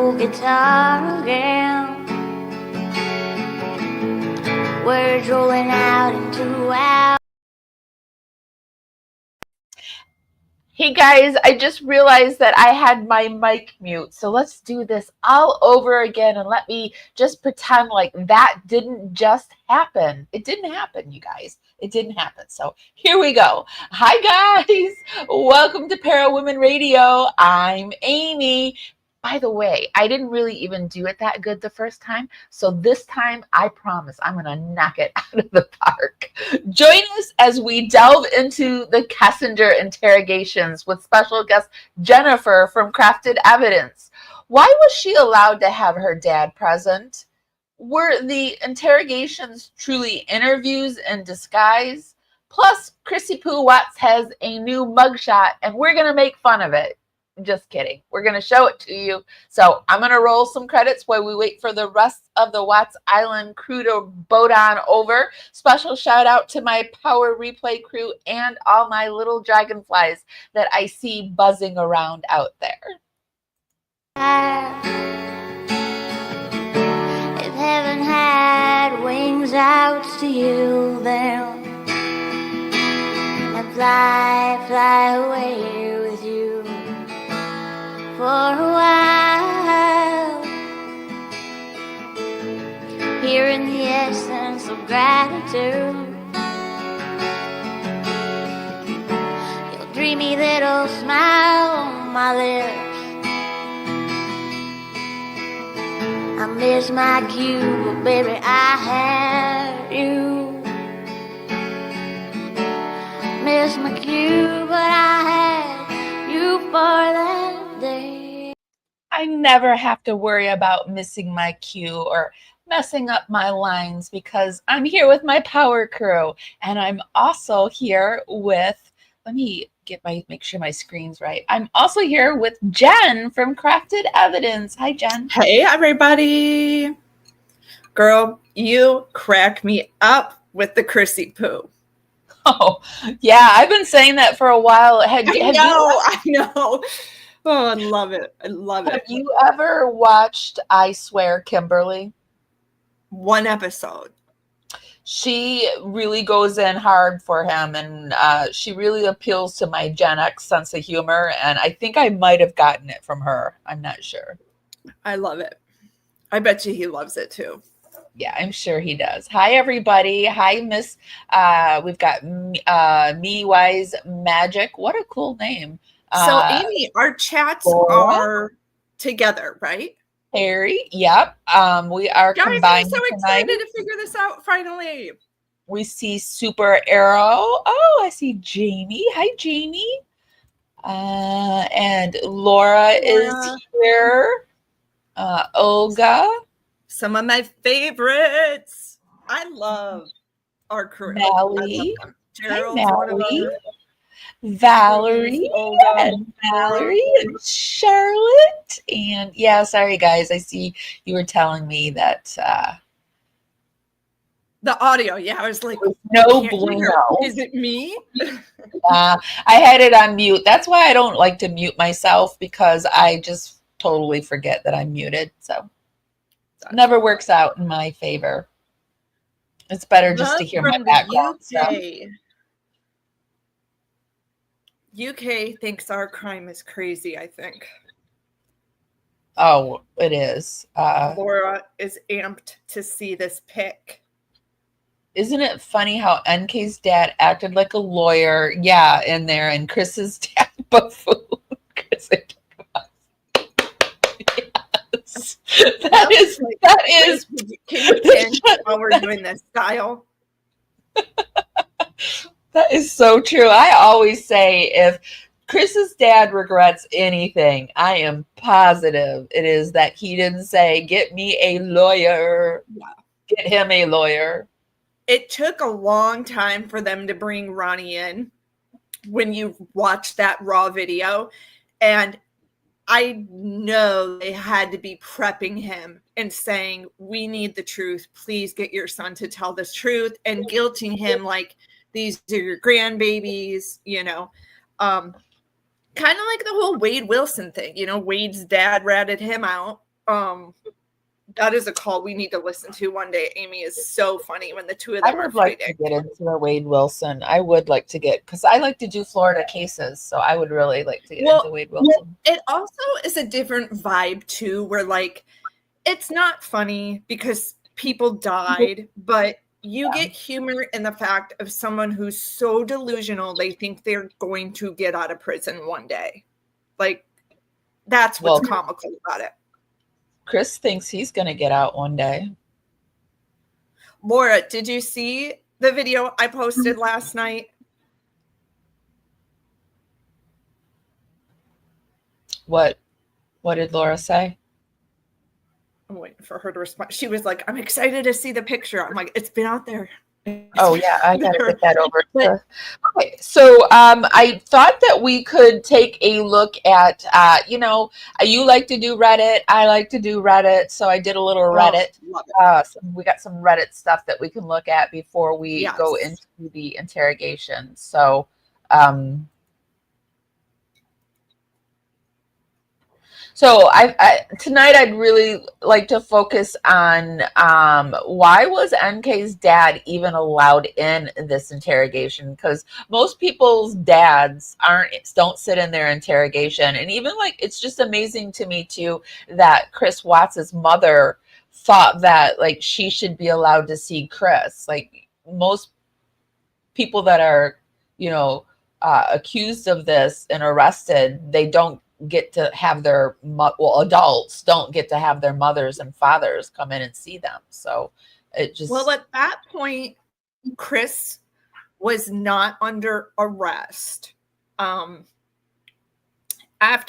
old guitar again. Words rolling out into out. Hey guys, I just realized that I had my mic mute, so let's do this all over again and let me just pretend like that didn't just happen. It didn't happen, you guys. It didn't happen. So here we go. Hi guys, welcome to Para Women Radio. I'm Amy. By the way, I didn't really even do it that good the first time, so this time I promise I'm gonna knock it out of the park. Join us as we delve into the Kessinger interrogations with special guest Jennifer from Crafted Evidence. Why was she allowed to have her dad present? Were the interrogations truly interviews in disguise? Plus, Chrissy Poo Watts has a new mugshot, and we're going to make fun of it. Just kidding. We're going to show it to you. So I'm going to roll some credits while we wait for the rest of the Watts Island crew to boat on over. Special shout out to my Power Replay crew and all my little dragonflies that I see buzzing around out there. If heaven had wings out to you, then and fly away with you for a while, hearing the essence of gratitude. Your dreamy little smile on my lips. I miss my cue, but baby, I had you. Miss my cue, but I had you for that day. I never have to worry about missing my cue or messing up my lines because I'm here with my power crew, and I'm also here with, let me make sure my screen's right. I'm also here with Jen from Crafted Evidence. Hi, Jen. Hey, everybody. Girl, you crack me up with the Chrissy Poo. Oh, yeah. I've been saying that for a while. I know. Oh, I love it. I love it. Have you ever watched I Swear, Kimberly? One episode. She really goes in hard for him, and she really appeals to my Gen X sense of humor, and I think I might have gotten it from her. I'm not sure. I love it. I bet you he loves it too. Yeah, I'm sure he does. Hi, everybody. Hi, Miss. We've got Me Wise Magic. What a cool name. So, Amy, our chats are together, right? Harry, yep. We are guys, combined. I'm so excited to figure this out finally. We see Super Arrow. Oh, I see Jamie. Hi, Jamie. And Laura is here. Olga. Some of my favorites. I love our crew. Mallie. Gerald's one of them. Valerie, and Charlotte, and yeah, sorry guys, I see you were telling me that the audio, yeah, I was like, no bueno. Is it me? I had it on mute. That's why I don't like to mute myself, because I just totally forget that I'm muted. So never works out in my favor. It's better just to hear my background stuff. UK thinks our crime is crazy, I think. Oh, it is. Laura is amped to see this pic. Isn't it funny how NK's dad acted like a lawyer? Yeah, in there, and Chris's dad buffoon. Yes. That is. Can you pinch while we're doing this style? That is so true. I always say if Chris's dad regrets anything, I am positive it is that he didn't say, get me a lawyer. Yeah. Get him a lawyer. It took a long time for them to bring Ronnie in when you watch that raw video. And I know they had to be prepping him and saying, we need the truth. Please get your son to tell the truth, and guilting him like, these are your grandbabies, you know. Kind of like the whole Wade Wilson thing. You know, Wade's dad ratted him out. That is a call we need to listen to one day. Amy is so funny when the two of I them are would like to fighting. get into a Wade Wilson. I would like to get, because I like to do Florida cases, so I would really like to get into Wade Wilson. It also is a different vibe too, where like it's not funny because people died, but you get humor in the fact of someone who's so delusional they think they're going to get out of prison one day. Like, that's what's comical about it. Chris thinks he's going to get out one day. Laura, did you see the video I posted last night? What did Laura say? I'm waiting for her to respond. She was like, I'm excited to see the picture. I'm like, it's been out there. Oh yeah, I gotta get that over to. Okay, so I thought that we could take a look at, you like to do Reddit, I like to do Reddit, so I did a little Reddit. So we got some Reddit stuff that we can look at before we go into the interrogation. So, tonight I'd really like to focus on why was NK's dad even allowed in this interrogation? Because most people's dads don't sit in their interrogation, and even like it's just amazing to me too that Chris Watts's mother thought that like she should be allowed to see Chris. Like most people that are accused of this and arrested, they don't get to have their adults don't get to have their mothers and fathers come in and see them. So it just at that point Chris was not under arrest. After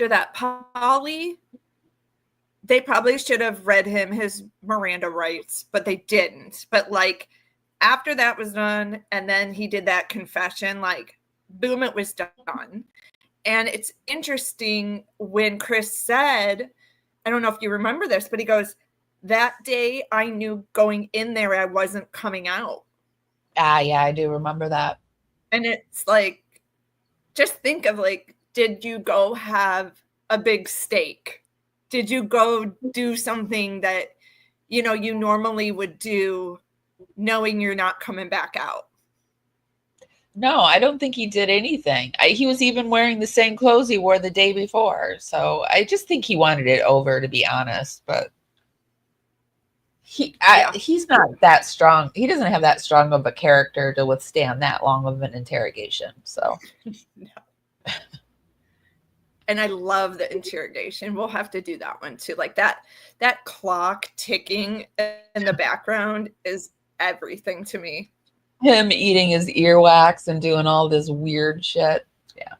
that, Polly, they probably should have read him his Miranda rights, but they didn't. But like after that was done and then he did that confession, like boom, it was done. And it's interesting when Chris said, I don't know if you remember this, but he goes, that day I knew going in there I wasn't coming out. Yeah, I do remember that. And it's like, just think of like, did you go have a big steak? Did you go do something that, you normally would do knowing you're not coming back out? No, I don't think he did anything. He was even wearing the same clothes he wore the day before. So I just think he wanted it over, to be honest. But he's not that strong. He doesn't have that strong of a character to withstand that long of an interrogation. So, no. And I love the interrogation. We'll have to do that one too. Like that clock ticking in the background is everything to me. Him eating his earwax and doing all this weird shit. Yeah.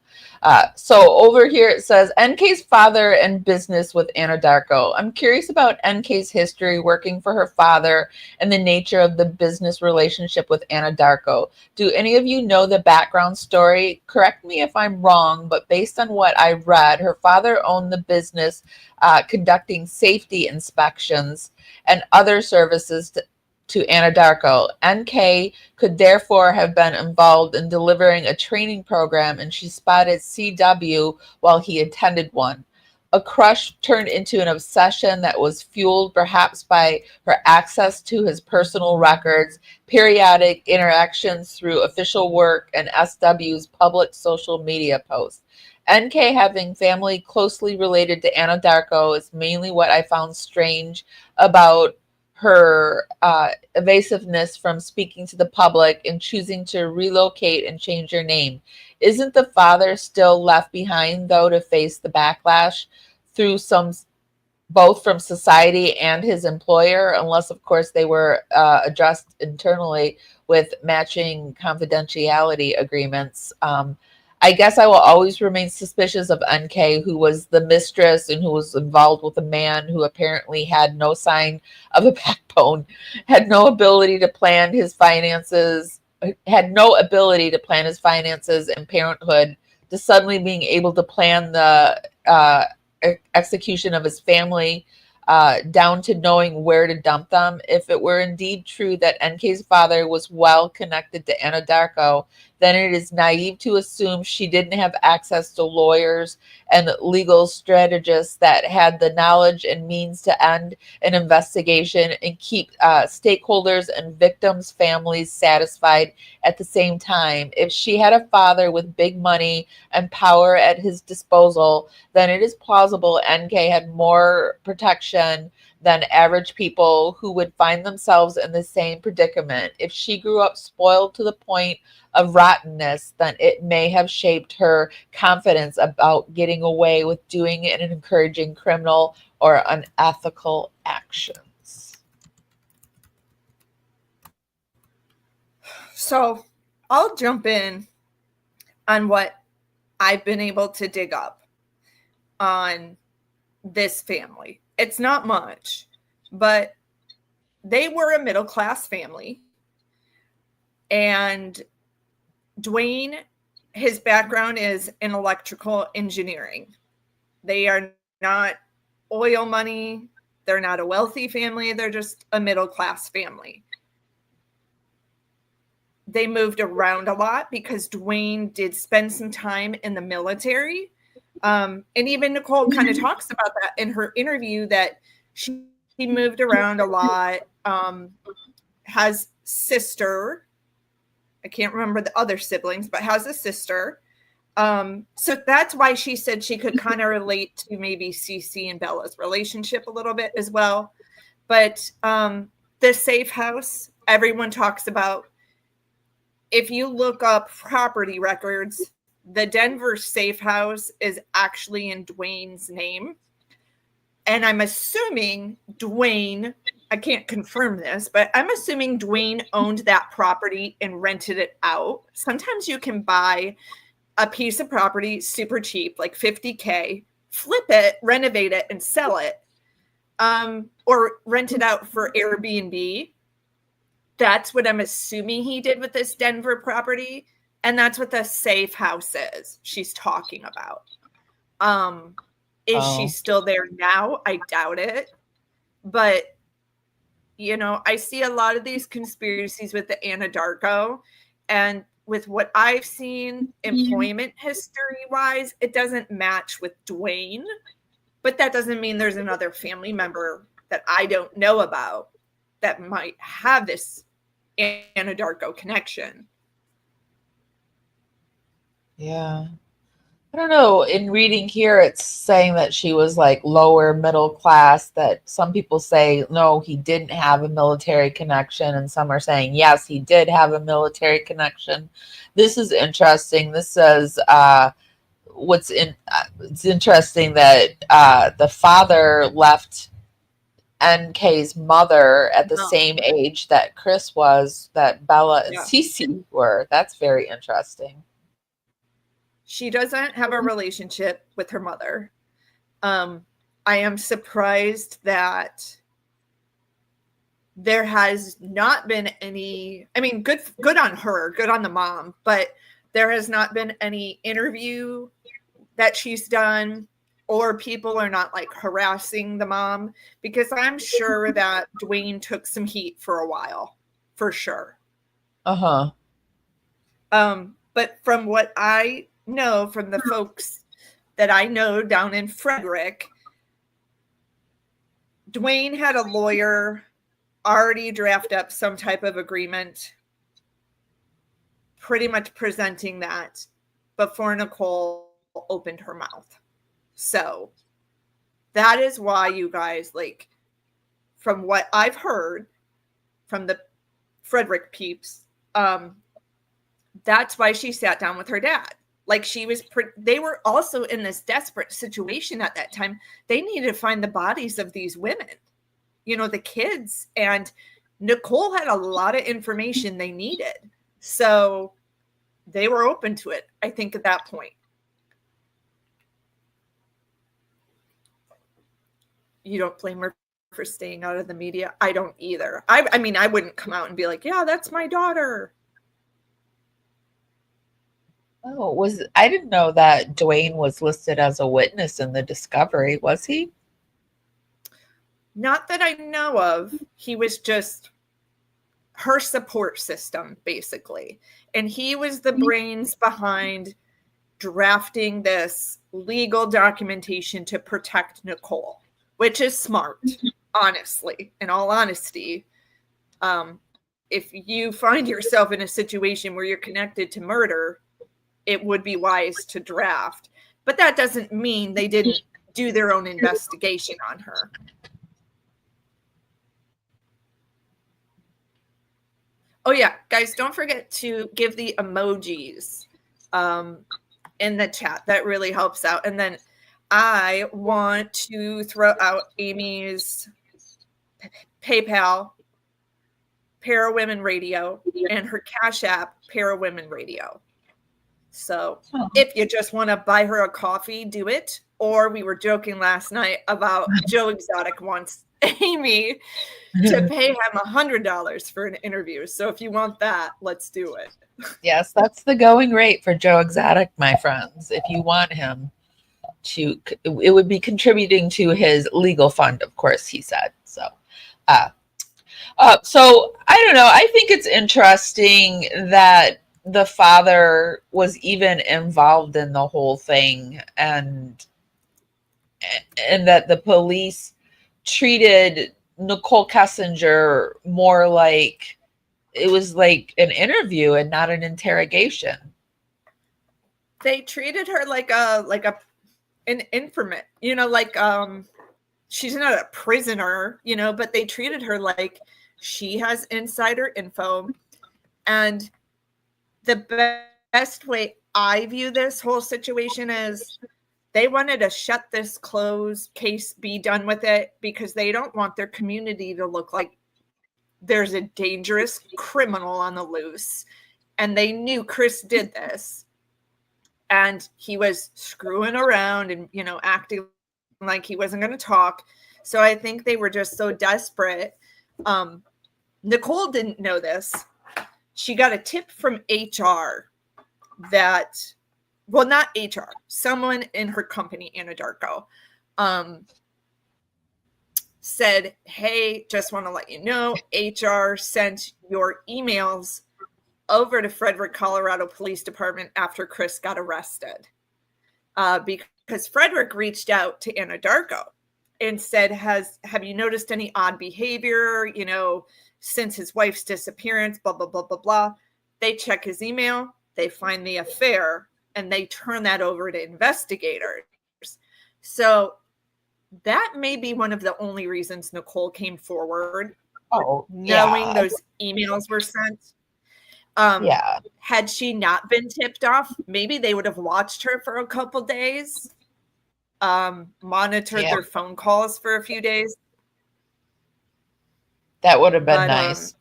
So over here it says NK's father and business with Anadarko. I'm curious about NK's history working for her father and the nature of the business relationship with Anadarko. Do any of you know the background story? Correct me if I'm wrong, but based on what I read, her father owned the business conducting safety inspections and other services to Anadarko. NK could therefore have been involved in delivering a training program, and she spotted CW while he attended one. A crush turned into an obsession that was fueled perhaps by her access to his personal records, periodic interactions through official work, and SW's public social media posts. NK having family closely related to Anadarko is mainly what I found strange about her evasiveness from speaking to the public and choosing to relocate and change her name. Isn't the father still left behind, though, to face the backlash through both from society and his employer, unless, of course, they were addressed internally with matching confidentiality agreements? I guess I will always remain suspicious of NK, who was the mistress and who was involved with a man who apparently had no sign of a backbone, had no ability to plan his finances, and parenthood, to suddenly being able to plan the execution of his family, down to knowing where to dump them. If it were indeed true that NK's father was well connected to Anadarko then it is naive to assume she didn't have access to lawyers and legal strategists that had the knowledge and means to end an investigation and keep stakeholders and victims' families satisfied at the same time. If she had a father with big money and power at his disposal, then it is plausible NK had more protection than average people who would find themselves in the same predicament. If she grew up spoiled to the point of rottenness, then it may have shaped her confidence about getting away with doing and encouraging criminal or unethical actions. So I'll jump in on what I've been able to dig up on this family. It's not much, but they were a middle-class family. And Dwayne, his background is in electrical engineering. They are not oil money. They're not a wealthy family. They're just a middle-class family. They moved around a lot because Dwayne did spend some time in the military. And even Nichol kind of talks about that in her interview, that she moved around a lot, has sister. I can't remember the other siblings, but has a sister. So that's why she said she could kind of relate to maybe Cece and Bella's relationship a little bit as well. But the safe house, everyone talks about. If you look up property records, the Denver safe house is actually in Dwayne's name. And I'm assuming Dwayne, I can't confirm this, but I'm assuming Dwayne owned that property and rented it out. Sometimes you can buy a piece of property super cheap, like $50K, flip it, renovate it, and sell it, or rent it out for Airbnb. That's what I'm assuming he did with this Denver property. And that's what the safe house is she's talking about. Is she still there now? I doubt it. But, you know, I see a lot of these conspiracies with the Anadarko. And with what I've seen employment history-wise, it doesn't match with Dwayne. But that doesn't mean there's another family member that I don't know about that might have this Anadarko connection. Yeah. I don't know. In reading here, it's saying that she was like lower middle class, that some people say, no, he didn't have a military connection. And some are saying, yes, he did have a military connection. This is interesting. This says, it's interesting that the father left NK's mother at the same age that Chris was, that Bella and Cece were. That's very interesting. She doesn't have a relationship with her mother. I am surprised that there has not been any, I mean, good on her, good on the mom, but there has not been any interview that she's done, or people are not like harassing the mom, because I'm sure that Dwayne took some heat for a while, for sure. But from what I know from the folks that I know down in Frederick, Dwayne had a lawyer already draft up some type of agreement, pretty much presenting that before Nichol opened her mouth. So that is why, you guys, like, from what I've heard from the Frederick peeps, that's why she sat down with her dad. Like, they were also in this desperate situation at that time. They needed to find the bodies of these women, you know, the kids. And Nichol had a lot of information they needed. So they were open to it, I think, at that point. You don't blame her for staying out of the media. I don't either. I mean, I wouldn't come out and be like, yeah, that's my daughter. Oh, I didn't know that Dwayne was listed as a witness in the discovery. Was he? Not that I know of. He was just her support system, basically. And he was the brains behind drafting this legal documentation to protect Nichol, which is smart, honestly, in all honesty. If you find yourself in a situation where you're connected to murder, it would be wise to draft. But that doesn't mean they didn't do their own investigation on her. Oh, yeah, guys, don't forget to give the emojis in the chat. That really helps out. And then I want to throw out Amy's PayPal, Para Women Radio, and her Cash App, Para Women Radio. So if you just want to buy her a coffee, do it. Or we were joking last night about Joe Exotic wants Amy to pay him $100 for an interview. So if you want that, let's do it. Yes, that's the going rate for Joe Exotic, my friends. If you want him to, it would be contributing to his legal fund, of course, he said. So, so I don't know. I think it's interesting that the father was even involved in the whole thing, and that the police treated Nichol Kessinger more like it was like an interview and not an interrogation. They treated her like an informant, you know, like she's not a prisoner, you know, but they treated her like she has insider info. And the best way I view this whole situation is they wanted to shut this case, be done with it, because they don't want their community to look like there's a dangerous criminal on the loose. And they knew Chris did this. And he was screwing around and, you know, acting like he wasn't going to talk. So I think they were just so desperate. Nichol didn't know this. She got a tip from HR that, well, not HR, someone in her company, Anadarko, said, hey, just want to let you know, HR sent your emails over to Frederick, Colorado Police Department after Chris got arrested. Because Frederick reached out to Anadarko and said, have you noticed any odd behavior, you know, since his wife's disappearance, blah, blah, blah, blah, blah. They check his email, they find the affair, and they turn that over to investigators. So that may be one of the only reasons Nichol came forward. Knowing those emails were sent. Had she not been tipped off, maybe they would have watched her for a couple days, monitored their phone calls for a few days. That would have been nice.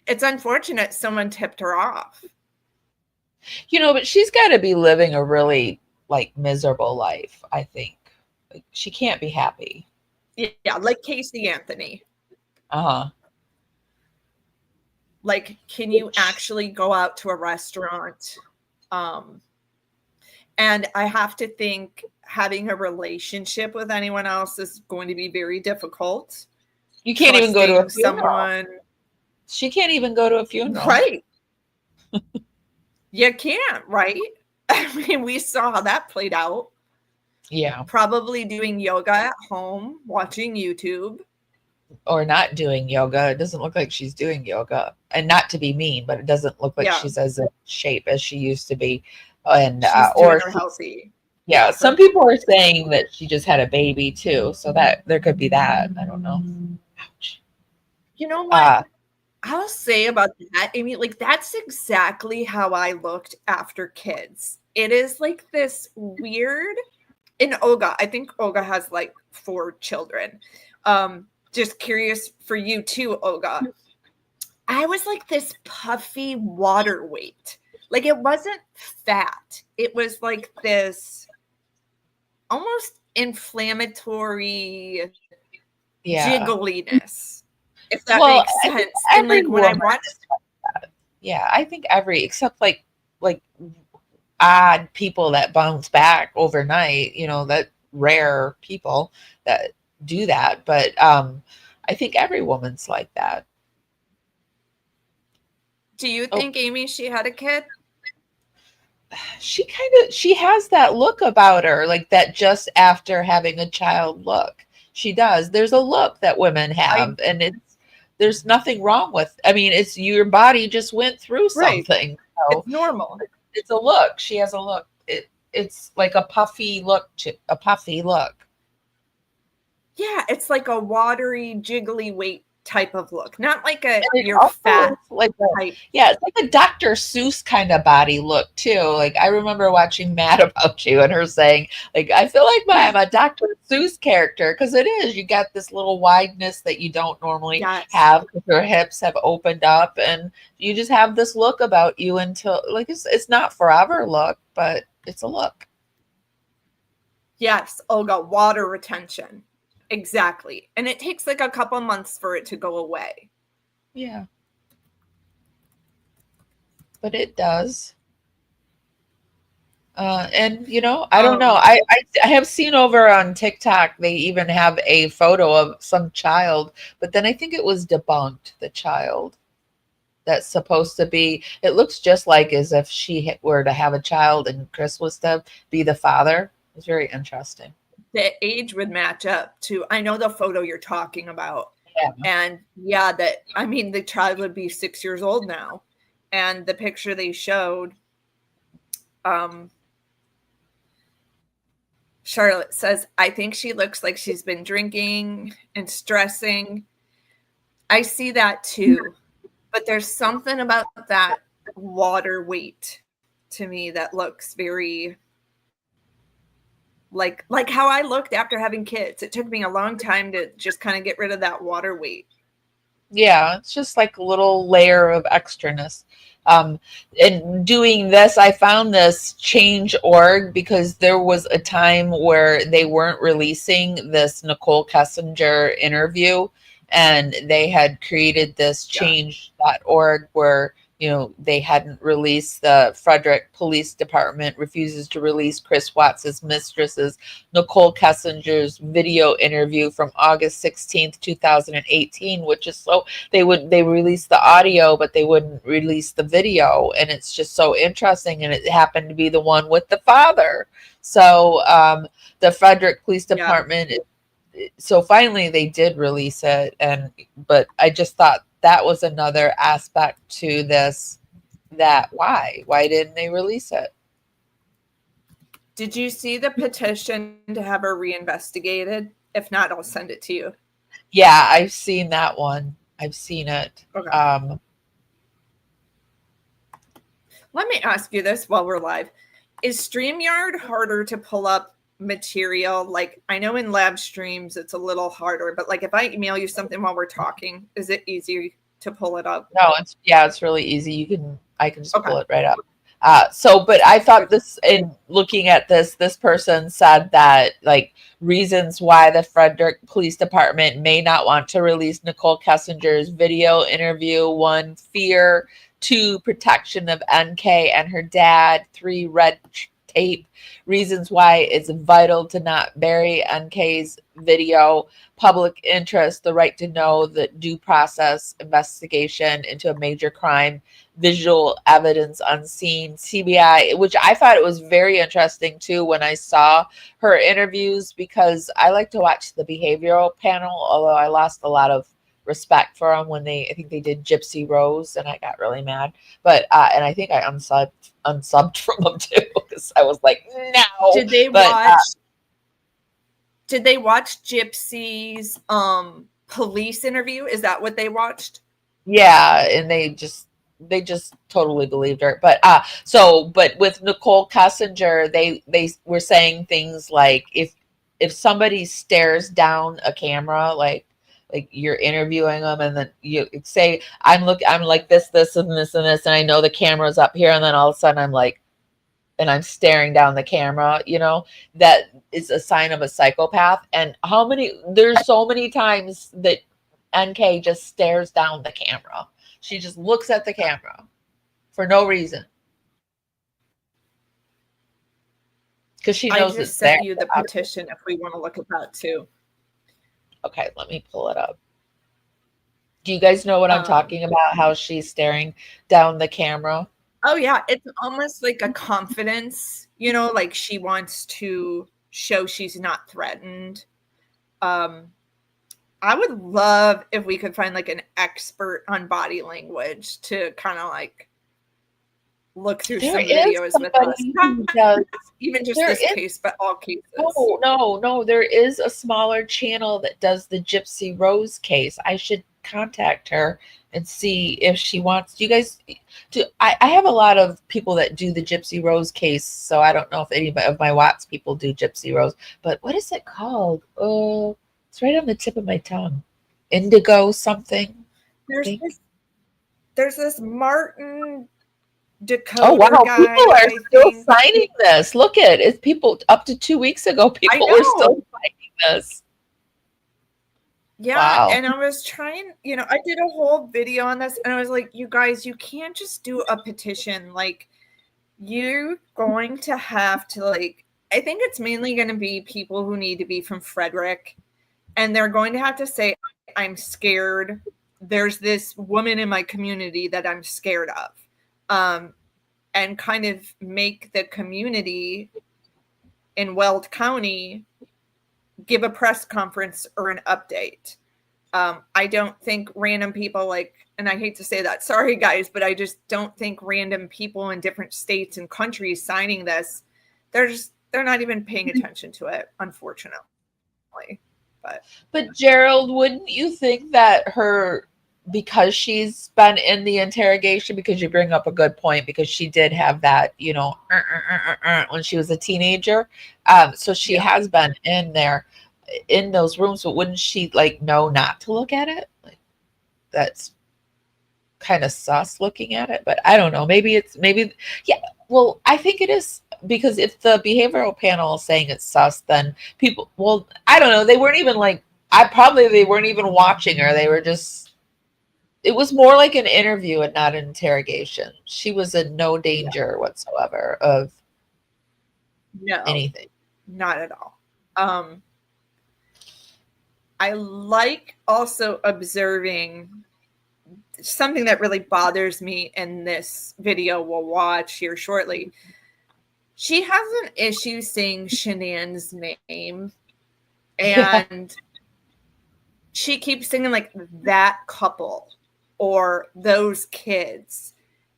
It's unfortunate someone tipped her off. You know, but she's got to be living a really like miserable life, I think. Like, she can't be happy. Yeah, like Casey Anthony. Like, can you actually go out to a restaurant? And I have to think having a relationship with anyone else is going to be very difficult. You can't even go to a funeral. Someone. She can't even go to a funeral. Right. You can't, right? I mean, we saw how that played out. Yeah. Probably doing yoga at home, watching YouTube. Or not doing yoga. It doesn't look like she's doing yoga. And not to be mean, but it doesn't look like she's as in shape as she used to be. And or healthy. Yeah, some people are saying that she just had a baby too. So that there could be that. I don't know. Ouch. You know what? I'll say about that, Amy, like that's exactly how I looked after kids. It is like this weird in Olga. I think Olga has like 4 children. Just curious for you too, Olga. I was like this puffy water weight. Like it wasn't fat. It was like this almost inflammatory jiggliness. If that makes sense. And like when I watched I think except like odd people that bounce back overnight, you know, that rare people that do that. But I think every woman's like that. Do you think, Amy, she had a kid? She has that look about her, like that just after having a child look. She does. There's a look that women have, and there's nothing wrong with. I mean, it's your body just went through something. So it's normal. It's a look. She has a look. It's like a puffy look. A puffy look. Yeah, it's like a watery, jiggly weight type of look, not like you're fat. Like it's like a Dr. Seuss kind of body look too. Like I remember watching Mad About You and her saying, like, I feel like I'm a Dr. Seuss character, because it is. You got this little wideness that you don't normally have, because her hips have opened up, and you just have this look about you until, like, it's not forever look, but it's a look. Yes, Olga, water retention. Exactly. And it takes like a couple months for it to go away. Yeah. But it does. And I don't know. I have seen over on TikTok, they even have a photo of some child, but then I think it was debunked, the child that's supposed to be, it looks just like as if she were to have a child and Chris was to be the father. It's very interesting. The age would match up to, I know the photo you're talking about. Yeah. And the child would be 6 years old now. And the picture they showed, Charlotte says, I think she looks like she's been drinking and stressing. I see that too. But there's something about that water weight to me that looks very like how I looked after having kids. It took me a long time to just kind of get rid of that water weight. Yeah, it's just like a little layer of extraness. In doing this, I found this Change.org because there was a time where they weren't releasing this Nichol Kessinger interview, and they had created this Change.org where they hadn't released, the Frederick Police Department refuses to release Chris Watts's mistress's Nichol Kessinger's video interview from August 16th, 2018, which is so they released the audio, but they wouldn't release the video. And it's just so interesting. And it happened to be the one with the father. So the Frederick Police Department, so finally they did release it. But I just thought that was another aspect to this, that why didn't they release it? Did you see the petition to have her reinvestigated? If not, I'll send it to you. Yeah, I've seen that one. I've seen it. Okay. Let me ask you this while we're live. Is StreamYard harder to pull up material? Like, I know in live streams it's a little harder, but like if I email you something while we're talking, is it easier to pull it up? No, it's really easy. I can just pull it right up. But I thought this, in looking at this person said that, like, reasons why the Frederick Police Department may not want to release Nichol Kessinger's video interview: 1, fear; 2, protection of NK and her dad; 3, red tape; reasons why it's vital to not bury NK's video; public interest, the right to know, the due process investigation into a major crime; visual evidence unseen; CBI, which I thought it was very interesting too when I saw her interviews, because I like to watch the behavioral panel, although I lost a lot of respect for them when I think they did Gypsy Rose, and I got really mad. But and I think I unsubbed from them too, because I was like, no. Did they watch Gypsy's police interview? Is that what they watched? Yeah, and they just totally believed her. But but with Nichol Kessinger, they were saying things like, if somebody stares down a camera, like you're interviewing them, and then you say, I'm like this and this and this, and I know the camera's up here, and then all of a sudden I'm like, and I'm staring down the camera, that is a sign of a psychopath. And there's so many times that NK just stares down the camera. She just looks at the camera for no reason, because she knows I just sent you the petition if we want to look at that too. Okay, let me pull it up. Do you guys know what I'm Um, talking about? How she's staring down the camera? Oh yeah, it's almost like a confidence, like she wants to show she's not threatened. Um, I would love if we could find like an expert on body language to kind of like look through There some is videos with us. somebody Not who does. even just There this is case, but all cases. no. There is a smaller channel that does the Gypsy Rose case. I should contact her and see if she wants. Do you guys do? I have a lot of people that do the Gypsy Rose case, so I don't know if any of my Watts people do Gypsy Rose. But what is it called? Oh, it's right on the tip of my tongue. Indigo something. There's this Martin Oh Dakota wow, guy. people are I still think. signing this. Look at it. It's people up to 2 weeks ago. People were still signing this. Yeah, Wow. and I was trying, I did a whole video on this and I was like, you guys, you can't just do a petition. Like, you're going to have to, like, I think it's mainly going to be people who need to be from Frederick, and they're going to have to say, I'm scared. There's this woman in my community that I'm scared of. And kind of make the community in Weld County give a press conference or an update. I don't think random people like, and I hate to say that, sorry guys, but I just don't think random people in different states and countries signing this, they're not even paying attention to it, unfortunately. But Gerald, wouldn't you think that because she's been in the interrogation, because you bring up a good point, because she did have that, when she was a teenager. So she has been in there in those rooms, but wouldn't she like know not to look at it? Like, that's kind of sus looking at it, but I don't know. Maybe yeah. Well, I think it is, because if the behavioral panel is saying it's sus, then people, well, I don't know. They weren't even like, they weren't even watching her. They were just, it was more like an interview and not an interrogation. She was in no danger whatsoever of anything. Not at all. I like also observing something that really bothers me in this video we'll watch here shortly. She has an issue saying Shanann's name, and she keeps singing like that couple or those kids.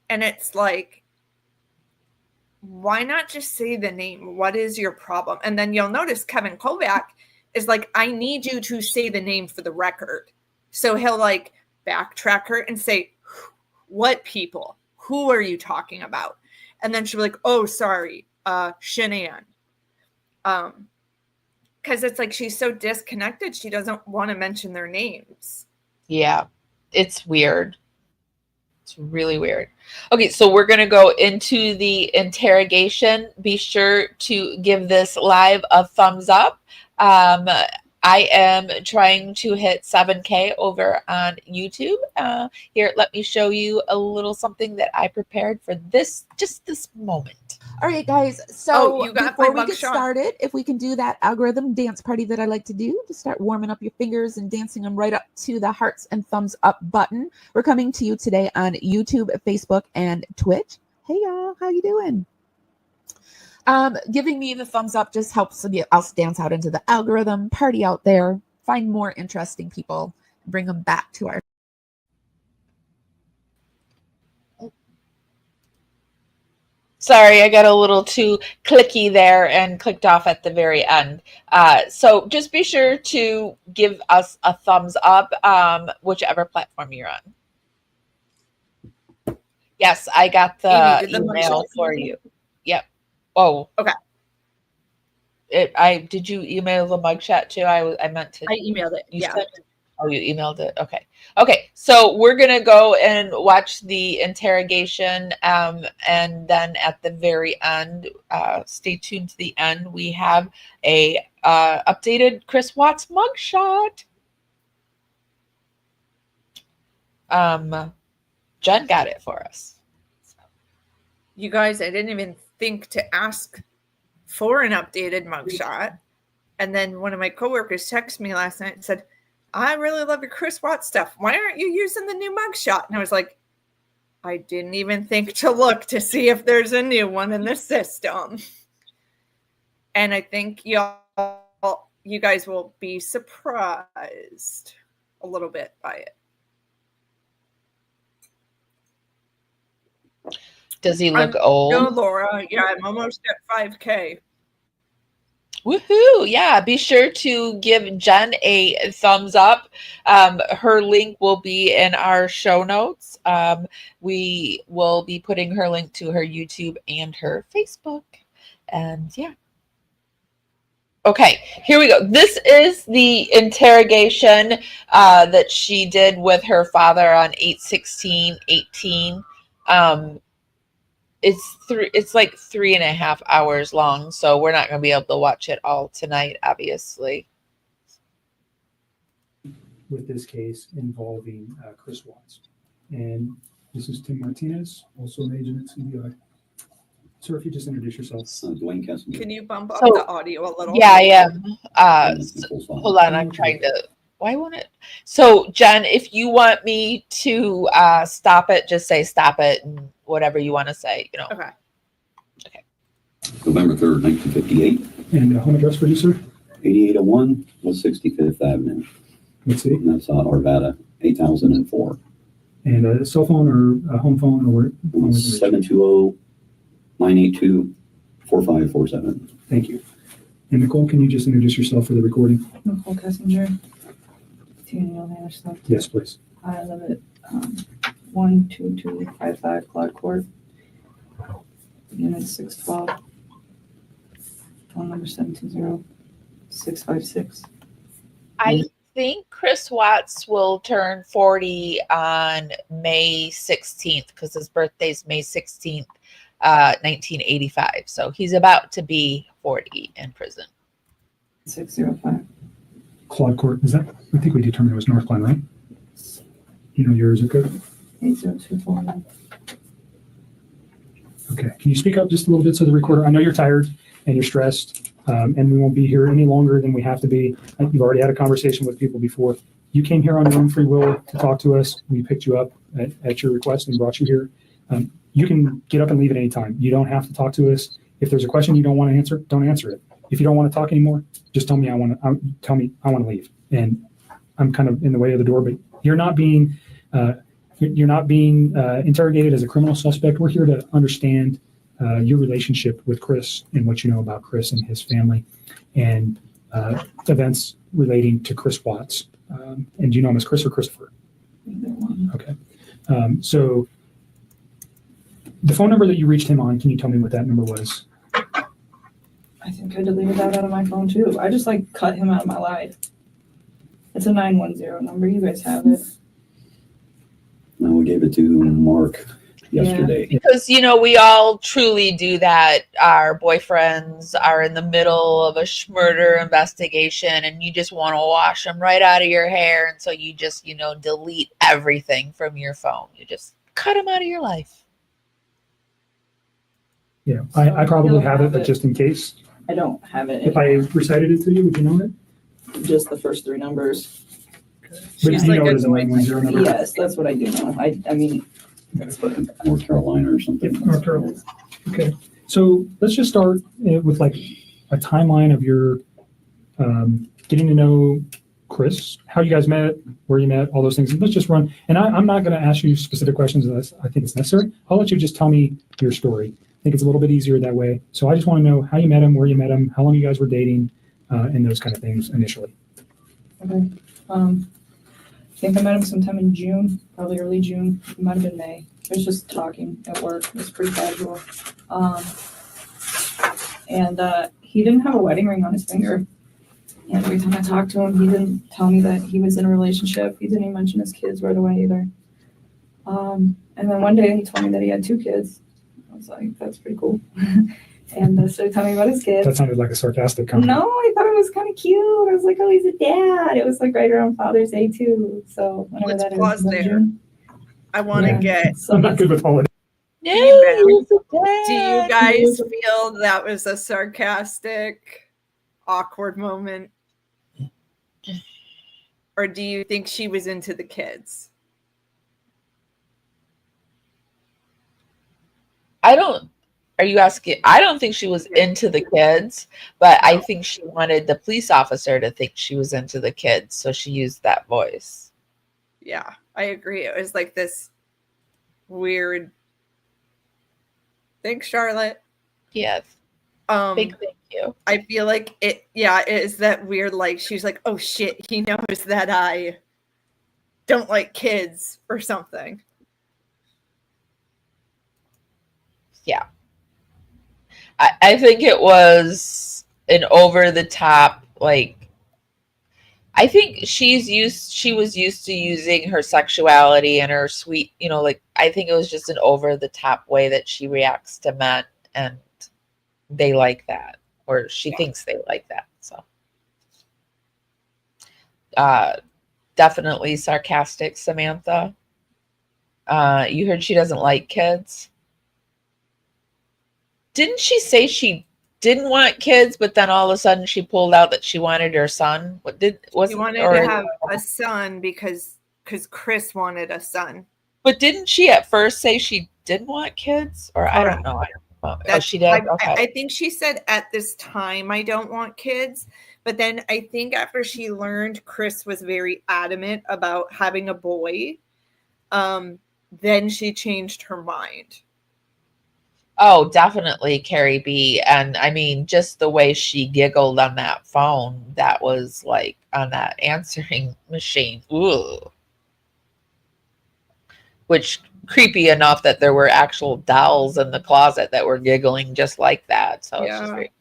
And it's like, why not just say the name? What is your problem? And then you'll notice Kevin Kovac is like, I need you to say the name for the record. So he'll like backtrack her and say, what people? Who are you talking about? And then she'll be like, oh, sorry, Shanann. Because it's like she's so disconnected, she doesn't want to mention their names. Yeah, it's weird. It's really weird. Okay, so we're going to go into the interrogation. Be sure to give this live a thumbs up. I am trying to hit 7K over on YouTube. Here, let me show you a little something that I prepared for just this moment. All right, guys. So before we get started, if we can do that algorithm dance party that I like to do, to start warming up your fingers and dancing them right up to the hearts and thumbs up button. We're coming to you today on YouTube, Facebook, and Twitch. Hey, y'all. How you doing? Giving me the thumbs up just helps us dance out into the algorithm, party out there, find more interesting people, bring them back to our. Sorry, I got a little too clicky there and clicked off at the very end. So just be sure to give us a thumbs up, whichever platform you're on. Yes, I got the email for you. Yep. Oh, okay. Did you email the mugshot too? I meant to. I emailed it. Yeah. Oh, you emailed it. Okay. Okay. So we're gonna go and watch the interrogation, and then at the very end, stay tuned to the end. We have a updated Chris Watts mugshot. Jen got it for us. You guys, I didn't even think to ask for an updated mugshot. And then one of my coworkers texted me last night and said, I really love your Chris Watts stuff. Why aren't you using the new mugshot? And I was like, I didn't even think to look to see if there's a new one in the system. And I think you guys will be surprised a little bit by it. Does he look old? No, Laura. Yeah, I'm almost at 5K. Woohoo! Yeah, be sure to give Jen a thumbs up. Her link will be in our show notes. We will be putting her link to her YouTube and her Facebook. And yeah. Okay, here we go. This is the interrogation that she did with her father on 8/16/18. It's like 3.5 hours long, so we're not going to be able to watch it all tonight, obviously. With this case involving Chris Watts. And this is Tim Martinez, also an agent at CBI. Sir, if you just introduce yourself. Nichol Kessinger. Can you bump up the audio a little? Yeah, I am. Hold on, I'm trying to. Why won't it? So, Jen, if you want me to stop it, just say stop it and whatever you want to say, you know. Okay. November 3rd, 1958. And home address for you, sir? 8801 West 65th Avenue. Let's see. And that's Arvada, 8004. And a cell phone or a home phone or 720-982-4547. Thank you. And Nicole, can you just introduce yourself for the recording? Nichol Kessinger. Yes, please. I live at 12255 Cloud Court, Unit 612, phone number 720-656. I think Chris Watts will turn 40 on May 16th because his birthday's May 16th, 1985. So he's about to be 40 in prison. 605. Claude Court, is that? I think we determined it was North Glen, right? You know your zip code? 80249. Okay. Can you speak up just a little bit so the recorder? I know you're tired and you're stressed, and we won't be here any longer than we have to be. You've already had a conversation with people before. You came here on your own free will to talk to us. We picked you up at your request and brought you here. You can get up and leave at any time. You don't have to talk to us. If there's a question you don't want to answer, don't answer it. If you don't want to talk anymore, just tell me I want to leave. And I'm kind of in the way of the door, but you're not being interrogated as a criminal suspect. We're here to understand your relationship with Chris and what you know about Chris and his family and events relating to Chris Watts. And do you know him as Chris or Christopher? Okay. So the phone number that you reached him on, can you tell me what that number was? I think I deleted that out of my phone too. I just cut him out of my life. It's a 910 number. You guys have it. No, we gave it to Mark yesterday. Yeah. Because, we all truly do that. Our boyfriends are in the middle of a murder investigation and you just want to wash them right out of your hair. And so you just, delete everything from your phone. You just cut them out of your life. Yeah, I probably have it, but just in case. I don't have it. If I recited it to you, would you know it? Just the first three numbers. But do you know it as a 910 number? Yes, that's what I do know. I mean, That's what, North Carolina or something. North Carolina. Okay. So let's just start with a timeline of your getting to know Chris, how you guys met, where you met, all those things. Let's just run. And I'm not going to ask you specific questions unless I think it's necessary. I'll let you just tell me your story. I think it's a little bit easier that way. So I just want to know how you met him, where you met him, how long you guys were dating, and those kind of things initially. Okay. I think I met him sometime in June, probably early June. It might have been May. It was just talking at work. It was pretty casual. And he didn't have a wedding ring on his finger. And every time I talked to him, he didn't tell me that he was in a relationship. He didn't even mention his kids right away either. And then one day he told me that he had 2 kids. I was like, that's pretty cool. And started telling me about his kids. That sounded like a sarcastic comment. No, I thought it was kind of cute. I was like, oh, he's a dad. It was right around Father's Day too. So whenever Let's that pause is. there. I want to get. So I'm not good with holidays. Do you guys feel that was a sarcastic, awkward moment? Or do you think she was into the kids? Are you asking? I don't think she was into the kids, but I think she wanted the police officer to think she was into the kids. So she used that voice. Yeah, I agree. It was like this weird. Thanks, Charlotte. Yes. Big thank you. I feel like it is that weird, like she's like, oh shit, he knows that I don't like kids or something. Yeah. I think it was an over the top, like, I think she was used to using her sexuality and her sweet, like, I think it was just an over the top way that she reacts to men, and they like that, or she thinks they like that. So definitely sarcastic, Samantha. You heard she doesn't like kids. Didn't she say she didn't want kids, but then all of a sudden she pulled out that she wanted her son? She wanted to have a son because Chris wanted a son. But didn't she at first say she didn't want kids? Or I don't know. Oh, she did? Okay. I think she said at this time, I don't want kids. But then I think after she learned Chris was very adamant about having a boy, then she changed her mind. Oh, definitely, Carrie B. And I mean, just the way she giggled on that phone, that was like on that answering machine. Ooh. Which, creepy enough that there were actual dolls in the closet that were giggling just like that. So it's just very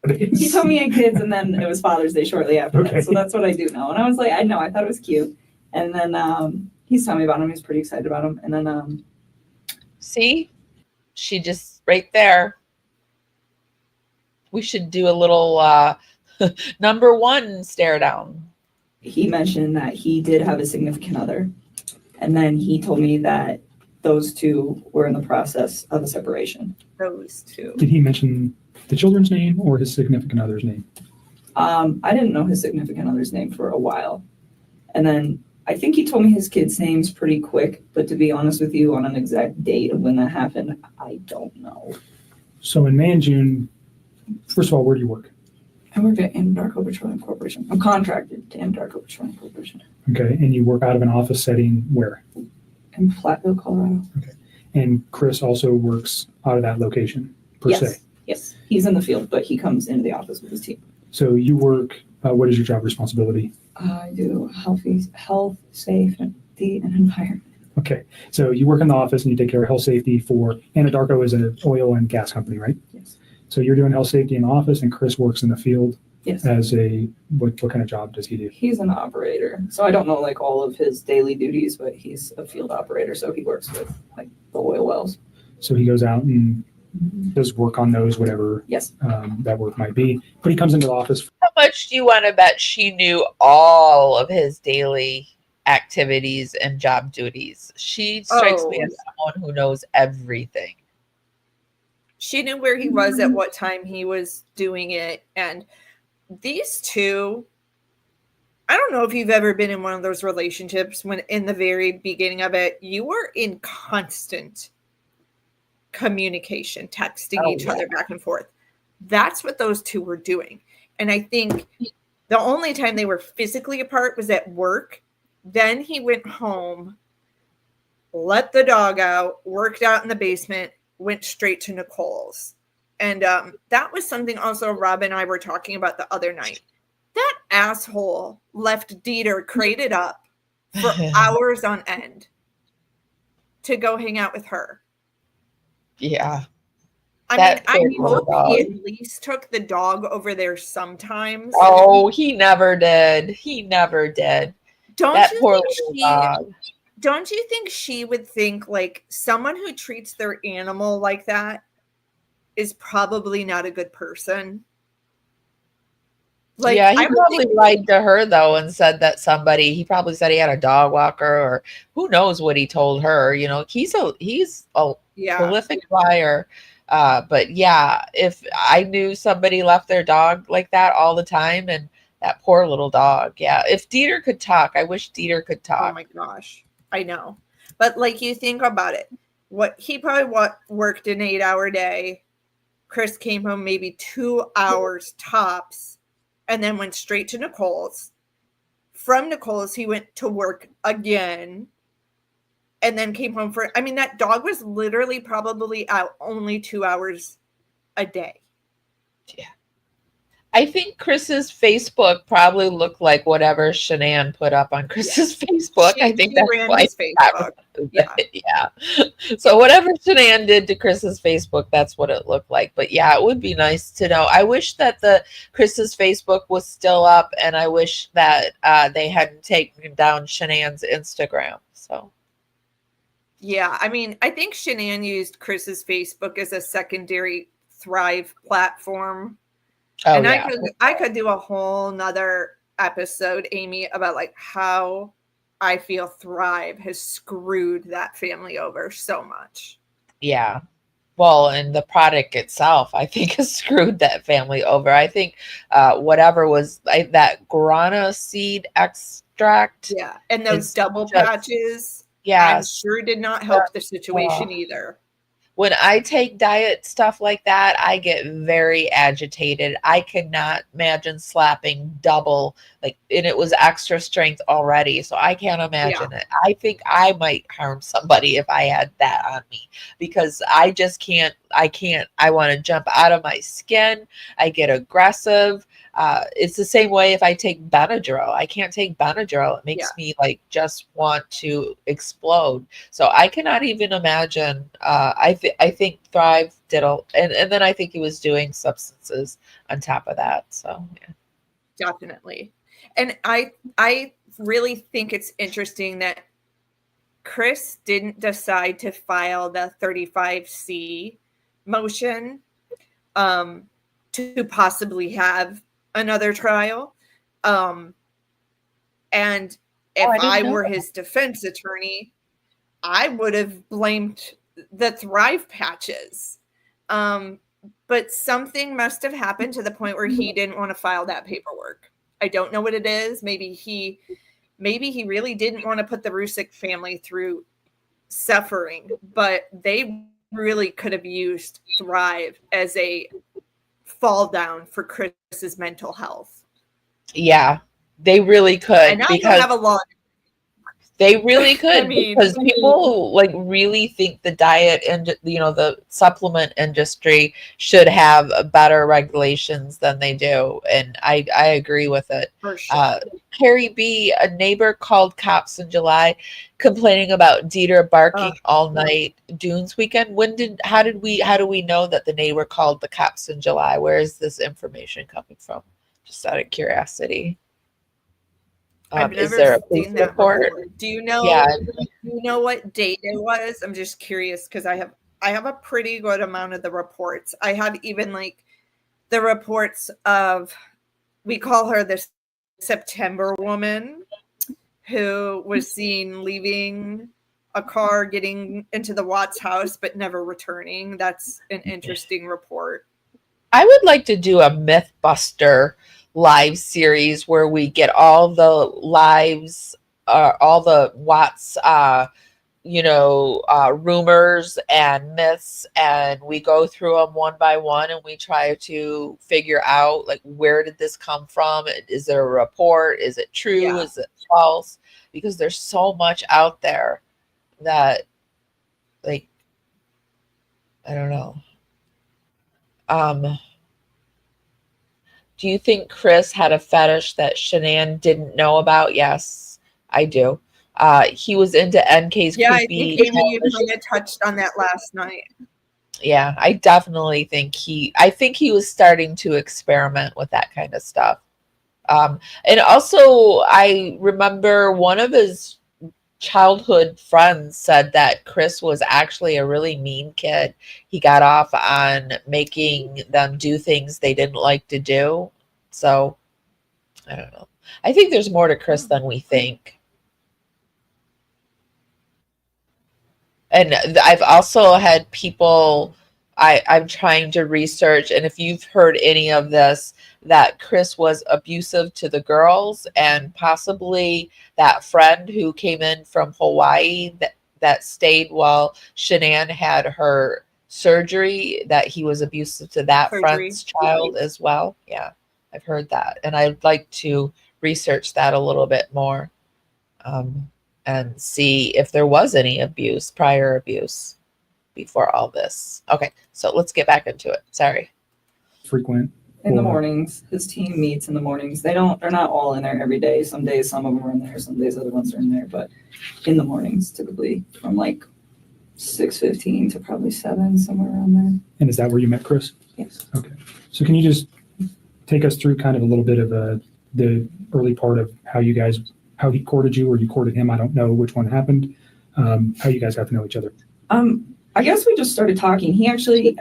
weird. He told me he had kids, and then it was Father's Day shortly after that. So that's what I do know. And I was like, I thought it was cute. And then he's telling me about him. He's pretty excited about him. And then see, she just right there. We should do a little number one stare down. He mentioned that he did have a significant other. And then he told me that those two were in the process of a separation. Those two. Did he mention the children's name or his significant other's name? I didn't know his significant other's name for a while. And then I think he told me his kids' names pretty quick, but to be honest with you, on an exact date of when that happened, I don't know. So in May and June, first of all, where do you work? I work at Anadarko Petroleum Corporation. I'm contracted to Anadarko Petroleum Corporation. Okay, and you work out of an office setting where? In Platteville, Colorado. Okay, and Chris also works out of that location, per se? Yes, he's in the field, but he comes into the office with his team. So you work, what is your job responsibility? I do health, safety, and environment. Okay, so you work in the office and you take care of health safety for Anadarko is an oil and gas company, right? Yes. So you're doing health safety in the office and Chris works in the field. Yes. As what kind of job does he do? He's an operator. So I don't know like all of his daily duties, but he's a field operator. So he works with like the oil wells. So he goes out and does work on those, whatever that work might be. But he comes into the office. How much do you want to bet she knew all of his daily activities and job duties? She strikes me as someone who knows everything. She knew where he was at what time he was doing it. And these two, I don't know if you've ever been in one of those relationships when in the very beginning of it, you were in constant communication, texting each other back and forth. That's what those two were doing. And I think the only time they were physically apart was at work. Then he went home, let the dog out, worked out in the basement, went straight to Nicole's. And that was something also Rob and I were talking about the other night. That asshole left Dieter crated up for hours on end to go hang out with her. Yeah. I hope he at least took the dog over there sometimes. Oh, he never did. He never did. Don't you think she would think like someone who treats their animal like that is probably not a good person? Like, yeah, he probably lied to her though and said that he probably said he had a dog walker, or who knows what he told her. You know, he's a prolific liar. But yeah, if I knew somebody left their dog like that all the time, and That poor little dog. Yeah. If Dieter could talk, I wish Dieter could talk. Oh my gosh. I know. But like, you think about it. He probably worked an 8-hour day. Chris came home maybe 2 hours tops and then went straight to Nichols. From Nichols, he went to work again and then came home I mean, that dog was literally probably out only 2 hours a day. Yeah. I think Chris's Facebook probably looked like whatever Shanann put up on Chris's Facebook. I think that's ran why his Facebook. Yeah. So whatever Shanann did to Chris's Facebook, that's what it looked like. But yeah, it would be nice to know. I wish that the Chris's Facebook was still up, and I wish that they hadn't taken down Shanann's Instagram. So. Yeah, I mean, I think Shanann used Chris's Facebook as a secondary Thrive platform. Oh, and yeah. I could do a whole nother episode, Amy, about like how I feel Thrive has screwed that family over so much. Yeah. Well, and the product itself, I think, has screwed that family over. I think whatever was that guarana seed extract. Yeah. And those double patches. Yeah. I'm sure did not help the situation either. When I take diet stuff like that, I get very agitated. I cannot imagine slapping double, and it was extra strength already. So I can't imagine it. I think I might harm somebody if I had that on me, because I just can't. I want to jump out of my skin. I get aggressive. It's the same way if I take Benadryl. I can't take Benadryl. It makes me just want to explode. So I cannot even imagine. I think Thrive did and then I think he was doing substances on top of that. So yeah. Definitely. And I really think it's interesting that Chris didn't decide to file the 35C motion to possibly have another trial. And if I were his defense attorney, I would have blamed the Thrive patches. But something must have happened to the point where he didn't want to file that paperwork. I don't know what it is. Maybe he really didn't want to put the Rusick family through suffering, but they really could have used Thrive as a fall down for Chris's mental health. Yeah, they really could. And now you have a lot. They really could, because people really think the diet and the supplement industry should have better regulations than they do, and I agree with it. For sure. Carrie B, a neighbor called cops in July complaining about Dieter barking all night Dunes weekend. How do we know that the neighbor called the cops in July? Where is this information coming from? Just out of curiosity. Is there a police report? Do you know? Yeah. Do you know what date it was? I'm just curious because I have a pretty good amount of the reports. I have even the reports of, we call her the September woman, who was seen leaving a car, getting into the Watts house, but never returning. That's an interesting report. I would like to do a Mythbuster live series where we get all the lives, all the Watts, rumors and myths, and we go through them one by one, and we try to figure out where did this come from? Is there a report? Is it true? Yeah. Is it false? Because there's so much out there that I don't know. Do you think Chris had a fetish that Shanann didn't know about? Yes, I do. He was into NK's creepy. I think Amy, you kind of touched on that last night. Yeah, I definitely think he was starting to experiment with that kind of stuff. And also, I remember one of his childhood friends said that Chris was actually a really mean kid. He got off on making them do things they didn't like to do. So I don't know. I think there's more to Chris than we think. And I've also had people I'm trying to research, and if you've heard any of this, that Chris was abusive to the girls, and possibly that friend who came in from Hawaii that stayed while Shanann had her surgery, that he was abusive to that friend's child as well. Yeah, I've heard that, and I'd like to research that a little bit more, and see if there was any abuse, prior abuse, before all this. Okay, so let's get back into it. Sorry. Frequent. In the mornings, his team meets in the mornings. They're not all in there every day. Some days, some of them are in there. Some days, other ones are in there. But in the mornings, typically from like 6:15 to probably 7, somewhere around there. And is that where you met Chris? Yes. Okay. So can you just take us through kind of a little bit of the early part of how he courted you or you courted him? I don't know which one happened. How you guys got to know each other? I guess we just started talking. He actually,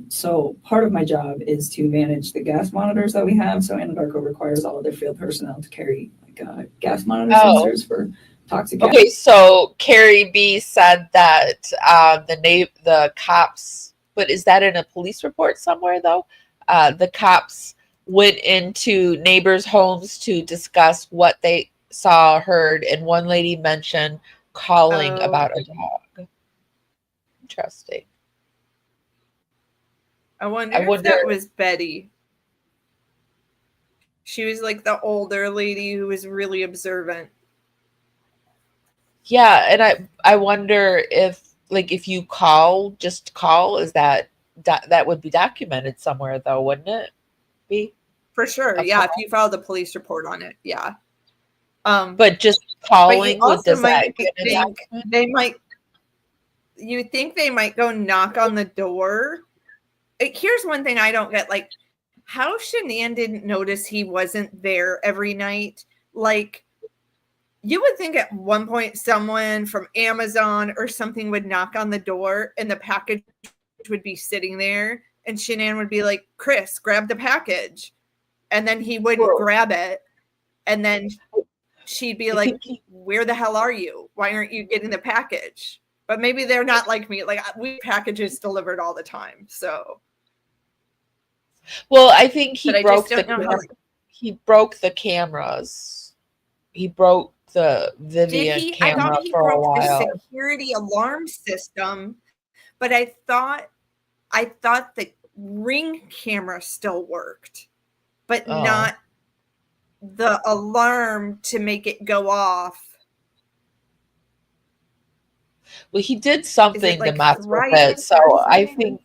so part of my job is to manage the gas monitors that we have. So Anadarko requires all of their field personnel to carry like gas monitor sensors for toxic gas. Okay, so Carrie B said that the cops, but is that in a police report somewhere though? The cops went into neighbors' homes to discuss what they saw, heard, and one lady mentioned calling about a dog. Interesting. I wonder if that was Betty. She was like the older lady who was really observant. Yeah, and I wonder if you just call, is that would be documented somewhere though, wouldn't it be? For sure. Yeah, if you filed a police report on it, yeah. But just calling, you think they might go knock on the door? Here's one thing I don't get, like, how Shanann didn't notice he wasn't there every night. Like, you would think at one point someone from Amazon or something would knock on the door and the package would be sitting there and Shanann would be like, Chris, grab the package. And then he wouldn't grab it. And then she'd be like, where the hell are you? Why aren't you getting the package? But maybe they're not like me. Like, we packages delivered all the time. So, well, I think he broke the cameras. He broke the Vivian camera. I thought he broke the security alarm system, but I thought the Ring camera still worked, but not the alarm to make it go off. Well, he did something to mess with it, so I think,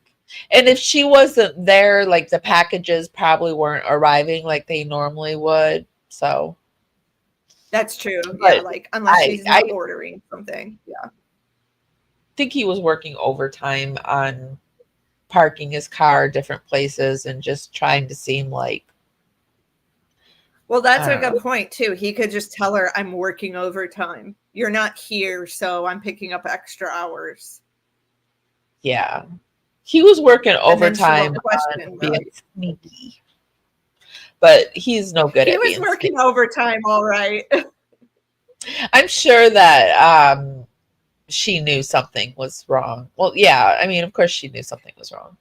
and if she wasn't there, like the packages probably weren't arriving like they normally would. So that's true. But yeah, like unless he's not ordering something. Yeah. I think he was working overtime on parking his car different places and just trying to seem like. Well, that's a good point too. He could just tell her, I'm working overtime. You're not here, so I'm picking up extra hours. Yeah. He was working overtime on being sneaky. But he's no good at being He was working overtime, all right. I'm sure that she knew something was wrong. Well, yeah, I mean, of course she knew something was wrong.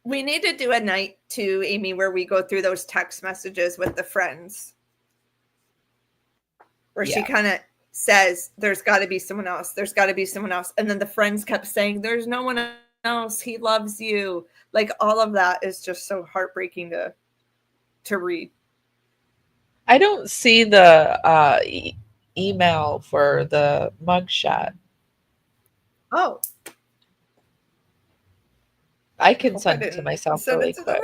We need to do a night too, Amy, where we go through those text messages with the friends. Where she kind of says, there's got to be someone else. There's got to be someone else. And then the friends kept saying, there's no one else. He loves you. Like, all of that is just so heartbreaking to read. I don't see the email for the mugshot. Oh. I can send it to myself really quick.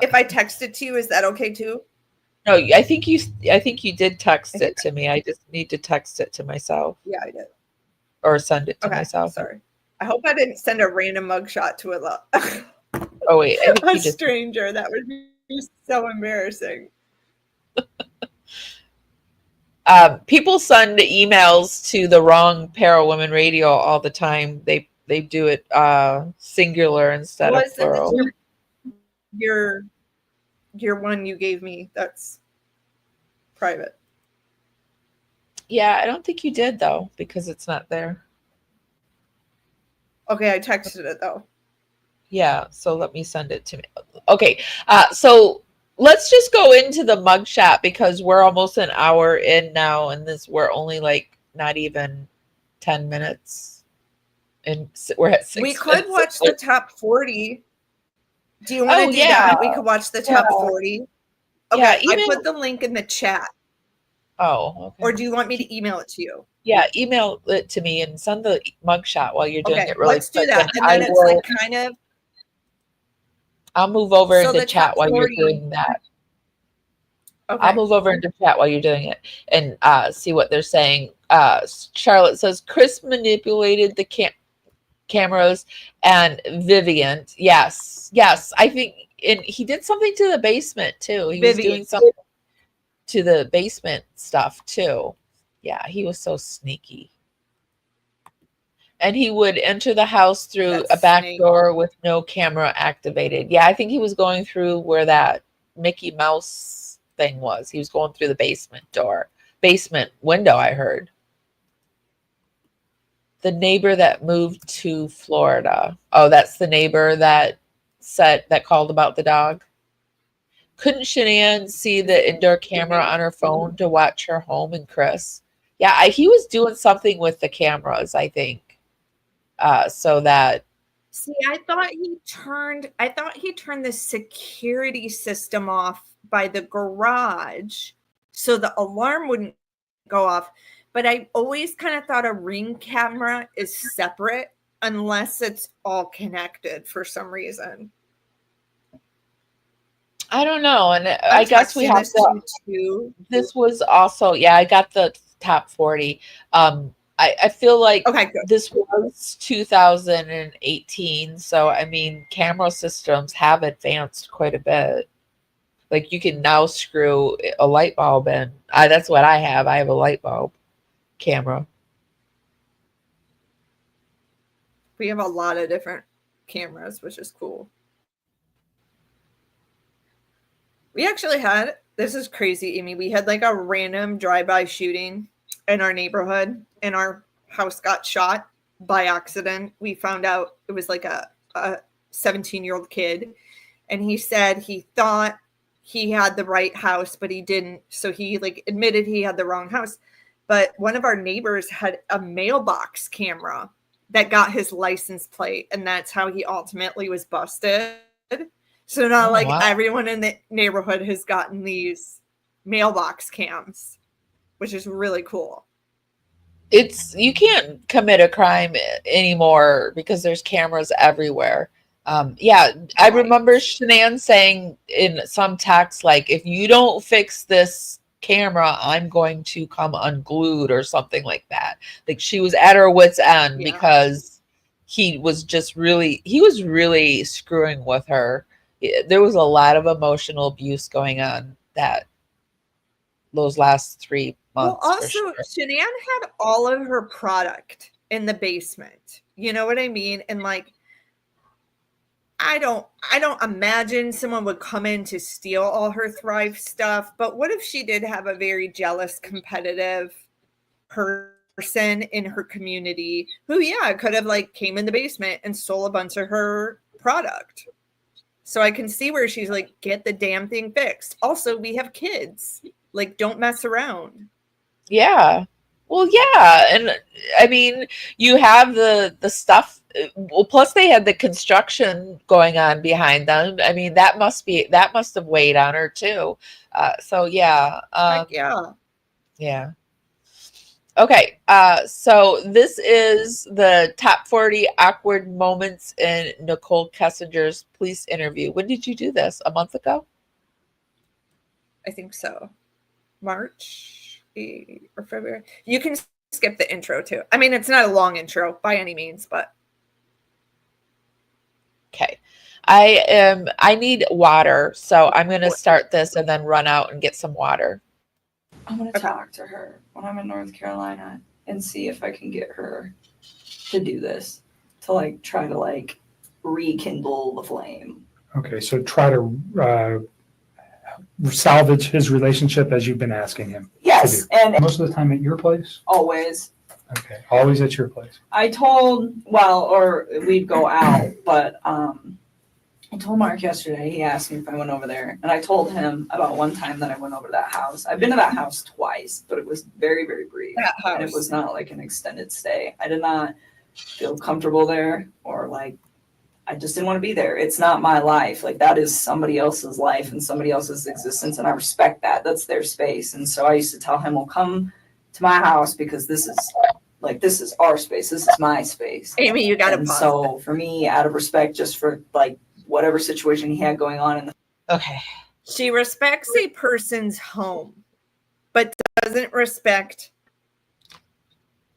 If I text it to you, is that okay too? No, I think you did text it to me. I just need to text it to myself. Yeah, I did. Or send it to myself. Sorry. I hope I didn't send a random mugshot to oh wait, a stranger. That would be so embarrassing. People send emails to the wrong Para Women Radio all the time. They do it singular instead of plural. Your one you gave me, that's private. Yeah, I don't think you did though, because it's not there. Okay, I texted it though. Yeah, so let me send it to me. Okay, so let's just go into the mugshot because we're almost an hour in now, and we're only like not even 10 minutes, and we're at 6 We could minutes. watch the top 40. Do you want to do that? We could watch the top 40. Okay, Yeah, I put the link in the chat. Oh, okay. Or do you want me to email it to you? Yeah, email it to me and send the mugshot while you're doing it really let's quick. do that. And then it's like kind of. I'll move over So into the chat top while you're 40 doing that. Okay. I'll move over into chat while you're doing it and see what they're saying. Charlotte says Chris manipulated the cameras and Vivian. Yes. I think and he did something to the basement too. He was doing something to the basement stuff too. Yeah, he was so sneaky. And he would enter the house through a back door with no camera activated. Yeah, I think he was going through where that Mickey Mouse thing was. He was going through the basement window, I heard. The neighbor that moved to Florida. Oh, that's the neighbor that called about the dog. Couldn't Shanann see the indoor camera on her phone to watch her home and Chris? Yeah, he was doing something with the cameras, I think. So that. See, I thought he turned the security system off by the garage so the alarm wouldn't go off. But I always kind of thought a Ring camera is separate unless it's all connected for some reason. I don't know. And I guess we have to. This was also, I got the top 40. I feel like this was 2018. So, I mean, camera systems have advanced quite a bit. Like you can now screw a light bulb in. That's what I have. I have a light bulb camera. We have a lot of different cameras, which is cool. We actually had, this is crazy, Amy. We had like a random drive-by shooting in our neighborhood, and our house got shot by accident. We found out it was like a 17-year-old kid, and he said he thought he had the right house, but he didn't. So he like admitted he had the wrong house. But one of our neighbors had a mailbox camera that got his license plate, and that's how he ultimately was busted. So now everyone in the neighborhood has gotten these mailbox cams, which is really cool. You can't commit a crime anymore because there's cameras everywhere. I remember Shanann saying in some text, like, if you don't fix this camera, I'm going to come unglued or something like that. Like she was at her wit's end because he was really screwing with her. There was a lot of emotional abuse going on those last 3 months. Well, also, Shanann had all of her product in the basement. You know what I mean? And like, I don't imagine someone would come in to steal all her Thrive stuff. But what if she did have a very jealous, competitive person in her community who, could have like came in the basement and stole a bunch of her product? So I can see where she's like, get the damn thing fixed. Also, we have kids. Like, don't mess around. Yeah. Well, yeah. And I mean, you have the stuff. Well, plus they had the construction going on behind them. I mean, that must have weighed on her too. Yeah. Yeah. Okay. So this is the top 40 awkward moments in Nichol Kessinger's police interview. When did you do this? A month ago? I think so. March or February. You can skip the intro too. I mean, it's not a long intro by any means, but. Okay. I need water, so I'm going to start this and then run out and get some water. I'm going to talk to her when I'm in North Carolina and see if I can get her to do this, to like try to like rekindle the flame. Okay, so try to salvage his relationship as you've been asking him. Yes, and most of the time at your place. Always. Okay. Always at your place. or we'd go out, but I told Mark yesterday, he asked me if I went over there, and I told him about one time that I went over to that house. I've been to that house twice, but it was very, very brief. And it was not like an extended stay. I did not feel comfortable there, or like, I just didn't want to be there. It's not my life. Like, that is somebody else's life and somebody else's existence, and I respect that. That's their space. And so I used to tell him, well, come to my house because this is our space. This is my space. Amy, you got to pause. So for me, out of respect, just for like whatever situation he had going on in the Okay. She respects a person's home, but doesn't respect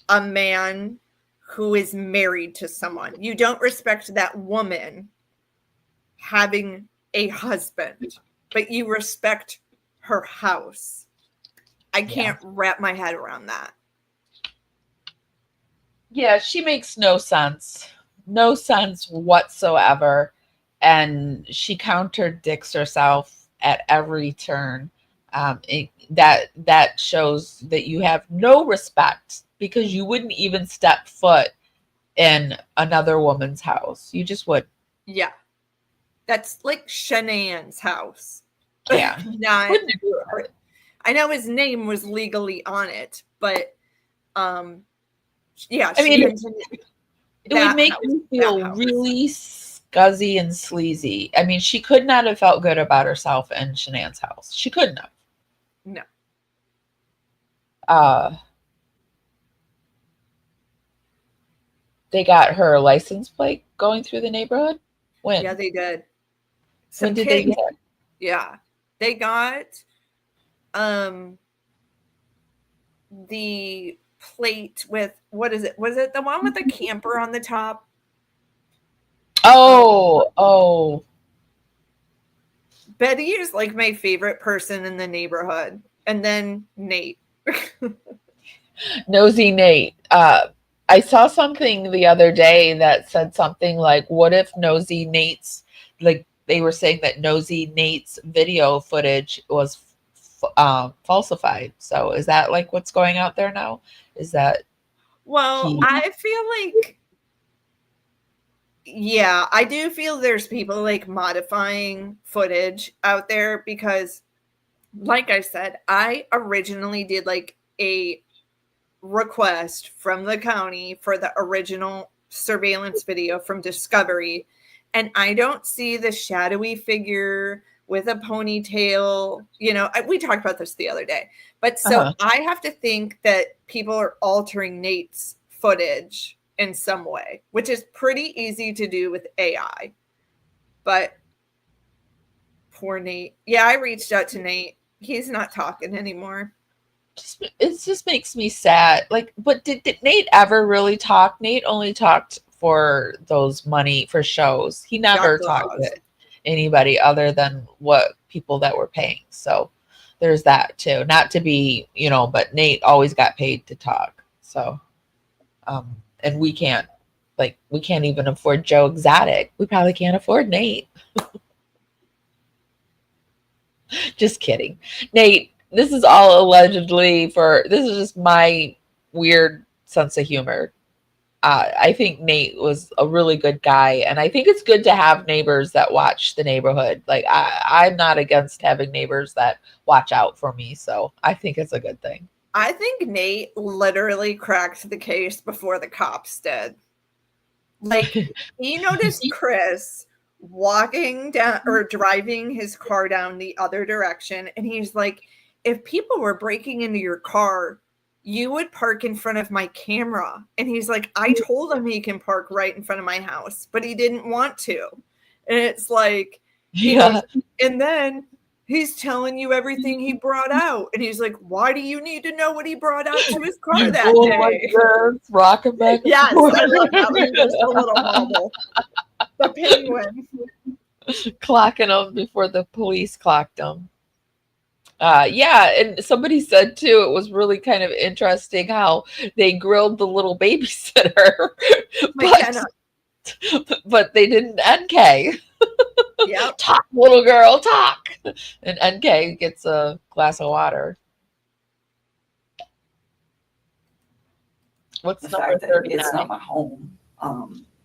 a man who is married to someone. You don't respect that woman having a husband, but you respect her house. I can't wrap my head around that. Yeah, she makes no sense. No sense whatsoever. And she contradicts herself at every turn. That shows that you have no respect, because you wouldn't even step foot in another woman's house. You just would. Yeah. That's like Shanae's house. Yeah. I know his name was legally on it, but yeah. I mean, it would make me feel really scuzzy and sleazy. I mean, she could not have felt good about herself in Shanae's house. She couldn't have. No. They got her license plate going through the neighborhood? When? Yeah, they did. When did they get it? Yeah. They got the plate with, what is it? Was it the one with the camper on the top? Oh. Betty is like my favorite person in the neighborhood. And then Nate. Nosy Nate. I saw something the other day that said something like, what if Nosy Nate's, like, they were saying that Nosy Nate's video footage was falsified. So is that like what's going out there now? Is that? Well, I feel like, yeah, I do feel there's people like modifying footage out there, because like I said, I originally did like a request from the county for the original surveillance video from Discovery, and I don't see the shadowy figure with a ponytail. You know, we talked about this the other day, but so I have to think that people are altering Nate's footage in some way, which is pretty easy to do with AI. But poor Nate. Yeah, I reached out to Nate. He's not talking anymore. It just makes me sad. Like, but did Nate ever really talk? Nate only talked for those money for shows. He never talked to anybody other than what people that were paying. So there's that too. Not to be, but Nate always got paid to talk. So, and we can't even afford Joe Exotic. We probably can't afford Nate. Just kidding. Nate, this is all allegedly this is just my weird sense of humor. I think Nate was a really good guy, and I think it's good to have neighbors that watch the neighborhood. Like, I'm not against having neighbors that watch out for me, so I think it's a good thing. I think Nate literally cracked the case before the cops did. Like, he noticed Chris walking down or driving his car down the other direction, and he's like, if people were breaking into your car, you would park in front of my camera. And he's like, I told him he can park right in front of my house, but he didn't want to. And it's like, goes, and then he's telling you everything he brought out. And he's like, why do you need to know what he brought out to his car that day? Like this, rocking back. Yes, I love that. Like, just a little bobble. The penguin. Clocking him before the police clocked him. Yeah, and somebody said too, it was really kind of interesting how they grilled the little babysitter, but they didn't NK. Yep. Talk, little girl, talk. And NK gets a glass of water. What's the number fact that 39? it's not my home.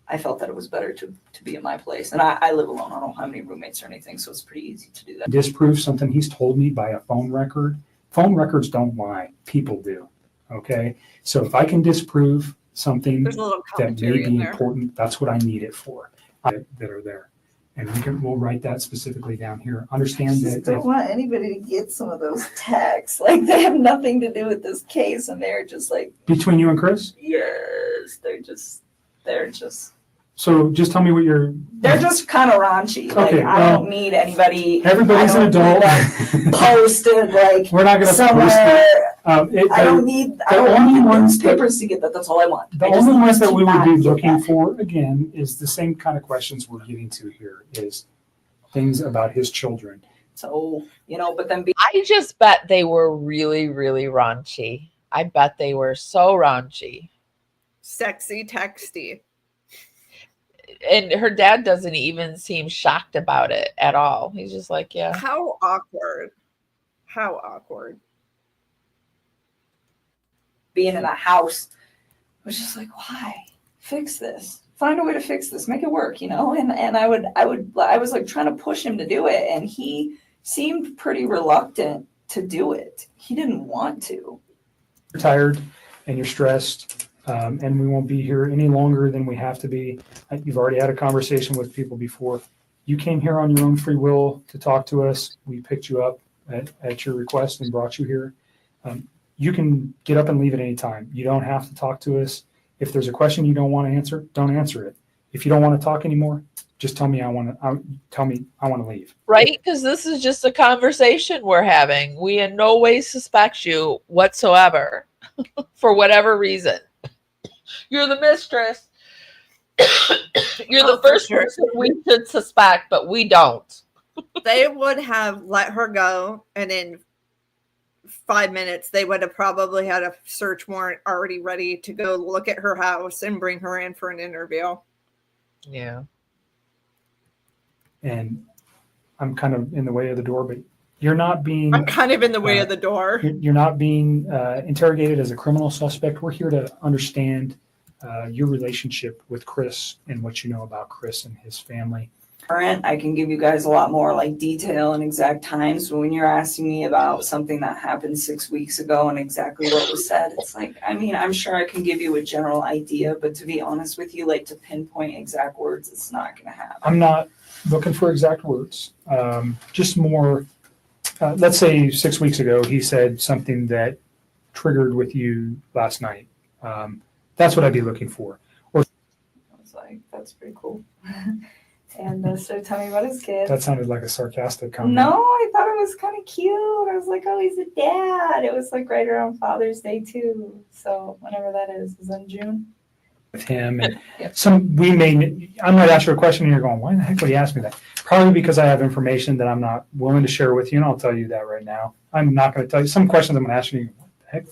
I felt that it was better to be in my place. And I live alone. I don't have any roommates or anything, so it's pretty easy to do that. Disprove something he's told me by a phone record. Phone records don't lie. People do. Okay. So if I can disprove something There's a little that may commentary in be there. important, that's what I need it for. That are there. And we'll write that specifically down here. Understand I that. just don't want anybody to get some of those texts. Like they have nothing to do with this case, and they're just like, Between you and Chris? yes, they're just. So just tell me what you're. They're just kind of raunchy. Like Okay, I well, don't need anybody. Everybody's I an don't need adult. that posted like We're not going to post somewhere. it. I don't need newspapers to get that. That's all I want. The only ones that we would be looking for, again, is the same kind of questions we're getting to here, is things about his children. So, but then I just bet they were really, really raunchy. I bet they were so raunchy. Sexy, texty. And her dad doesn't even seem shocked about it at all. He's just like, yeah. How awkward. How awkward. being in a house, I was just like, why? Fix this. Find a way to fix this. Make it work, And I was like trying to push him to do it, and he seemed pretty reluctant to do it. He didn't want to. You're tired and you're stressed, and we won't be here any longer than we have to be. You've already had a conversation with people before. You came here on your own free will to talk to us. We picked you up at your request and brought you here. You can get up and leave at any time. You don't have to talk to us. If there's a question you don't want to answer, don't answer it. If you don't want to talk anymore, just tell me I want to leave. Right? Because this is just a conversation we're having. We in no way suspect you whatsoever for whatever reason. You're the mistress. You're the first person we should suspect, but we don't. They would have let her go, and in 5 minutes, they would have probably had a search warrant already ready to go look at her house and bring her in for an interview. Yeah. And I'm kind of in the way of the door, but you're not being. I'm kind of in the way of the door. You're not being interrogated as a criminal suspect. We're here to understand your relationship with Chris and what you know about Chris and his family. I can give you guys a lot more like detail and exact times. But when you're asking me about something that happened 6 weeks ago and exactly what was said, it's like, I mean, I'm sure I can give you a general idea, but to be honest with you, like to pinpoint exact words, it's not going to happen. I'm not looking for exact words. Just more, let's say 6 weeks ago, he said something that triggered with you last night. That's what I'd be looking for. I was like, that's pretty cool. And so tell me about his kids. That sounded like a sarcastic comment. No, I thought it was kind of cute. I was like, oh, he's a dad. It was like right around Father's Day too. So whenever that is in June. With him and I might ask you a question and you're going, why the heck would he ask me that? Probably because I have information that I'm not willing to share with you, and I'll tell you that right now. I'm not going to tell you some questions I'm going to ask you. What the heck?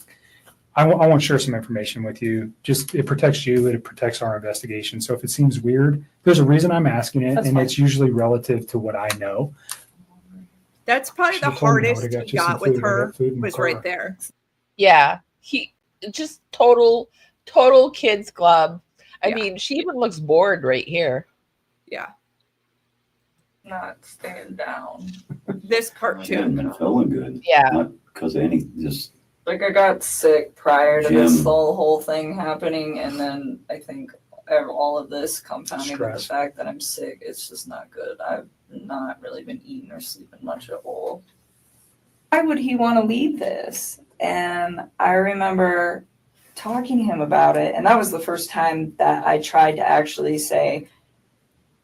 I want to share some information with you. Just it protects you. It protects our investigation. So if it seems weird, there's a reason I'm asking it, and it's usually relative to what I know. That's probably the hardest he got with her was right there. Yeah, he just total kids club. I mean, she even looks bored right here. Yeah, not staying down. This part too. I haven't been feeling good. Yeah, not because of any just. Like I got sick prior to this whole thing happening, and then I think all of this compounding with the fact that I'm sick, it's just not good. I've not really been eating or sleeping much at all. Why would he want to leave this? And I remember talking to him about it, and that was the first time that I tried to actually say,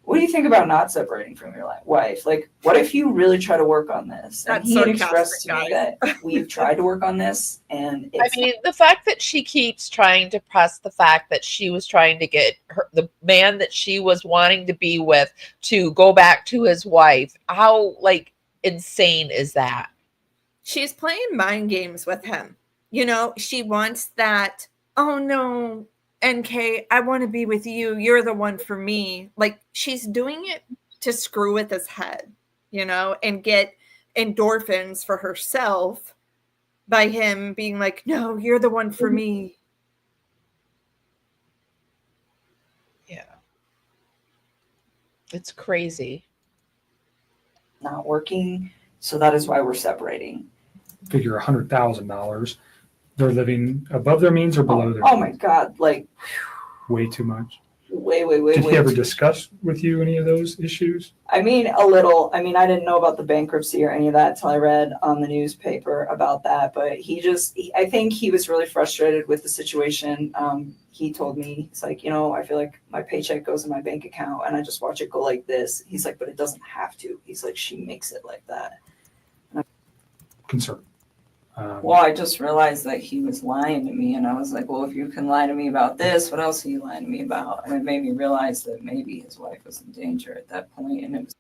what do you think about not separating from your wife? Like, what if you really try to work on this? And he had expressed to me that we've tried to work on this, and I mean, the fact that she keeps trying to press the fact that she was trying to get the man that she was wanting to be with to go back to his wife. How insane is that? She's playing mind games with him. She wants that, oh no, NK, I want to be with you. You're the one for me. Like, she's doing it to screw with his head, and get endorphins for herself by him being like, no, you're the one for me. It's crazy. Not working. So that is why we're separating. Figure $100,000. They're living above their means or below their Oh means. my God. Like, Way too much. way Did he ever too- discuss with you any of those issues? I mean, a little. I mean, I didn't know about the bankruptcy or any of that until I read on the newspaper about that. But I think he was really frustrated with the situation. He told me, he's like, I feel like my paycheck goes in my bank account and I just watch it go like this. He's like, but it doesn't have to. He's like, she makes it like that. Concern. Well, I just realized that he was lying to me, and I was like, well, if you can lie to me about this, what else are you lying to me about? And it made me realize that maybe his wife was in danger at that point, and it was.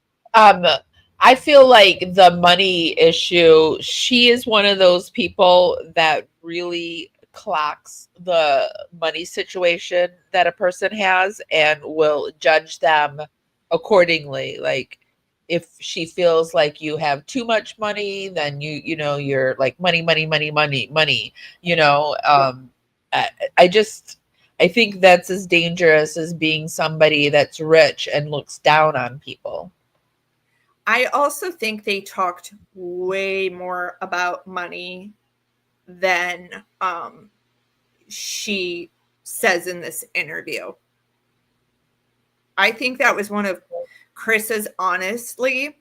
I feel like the money issue, she is one of those people that really clocks the money situation that a person has and will judge them accordingly. Like, if she feels like you have too much money, then you're like money. I think that's as dangerous as being somebody that's rich and looks down on people. I also think they talked way more about money than she says in this interview. I think that was one of Chris's, honestly.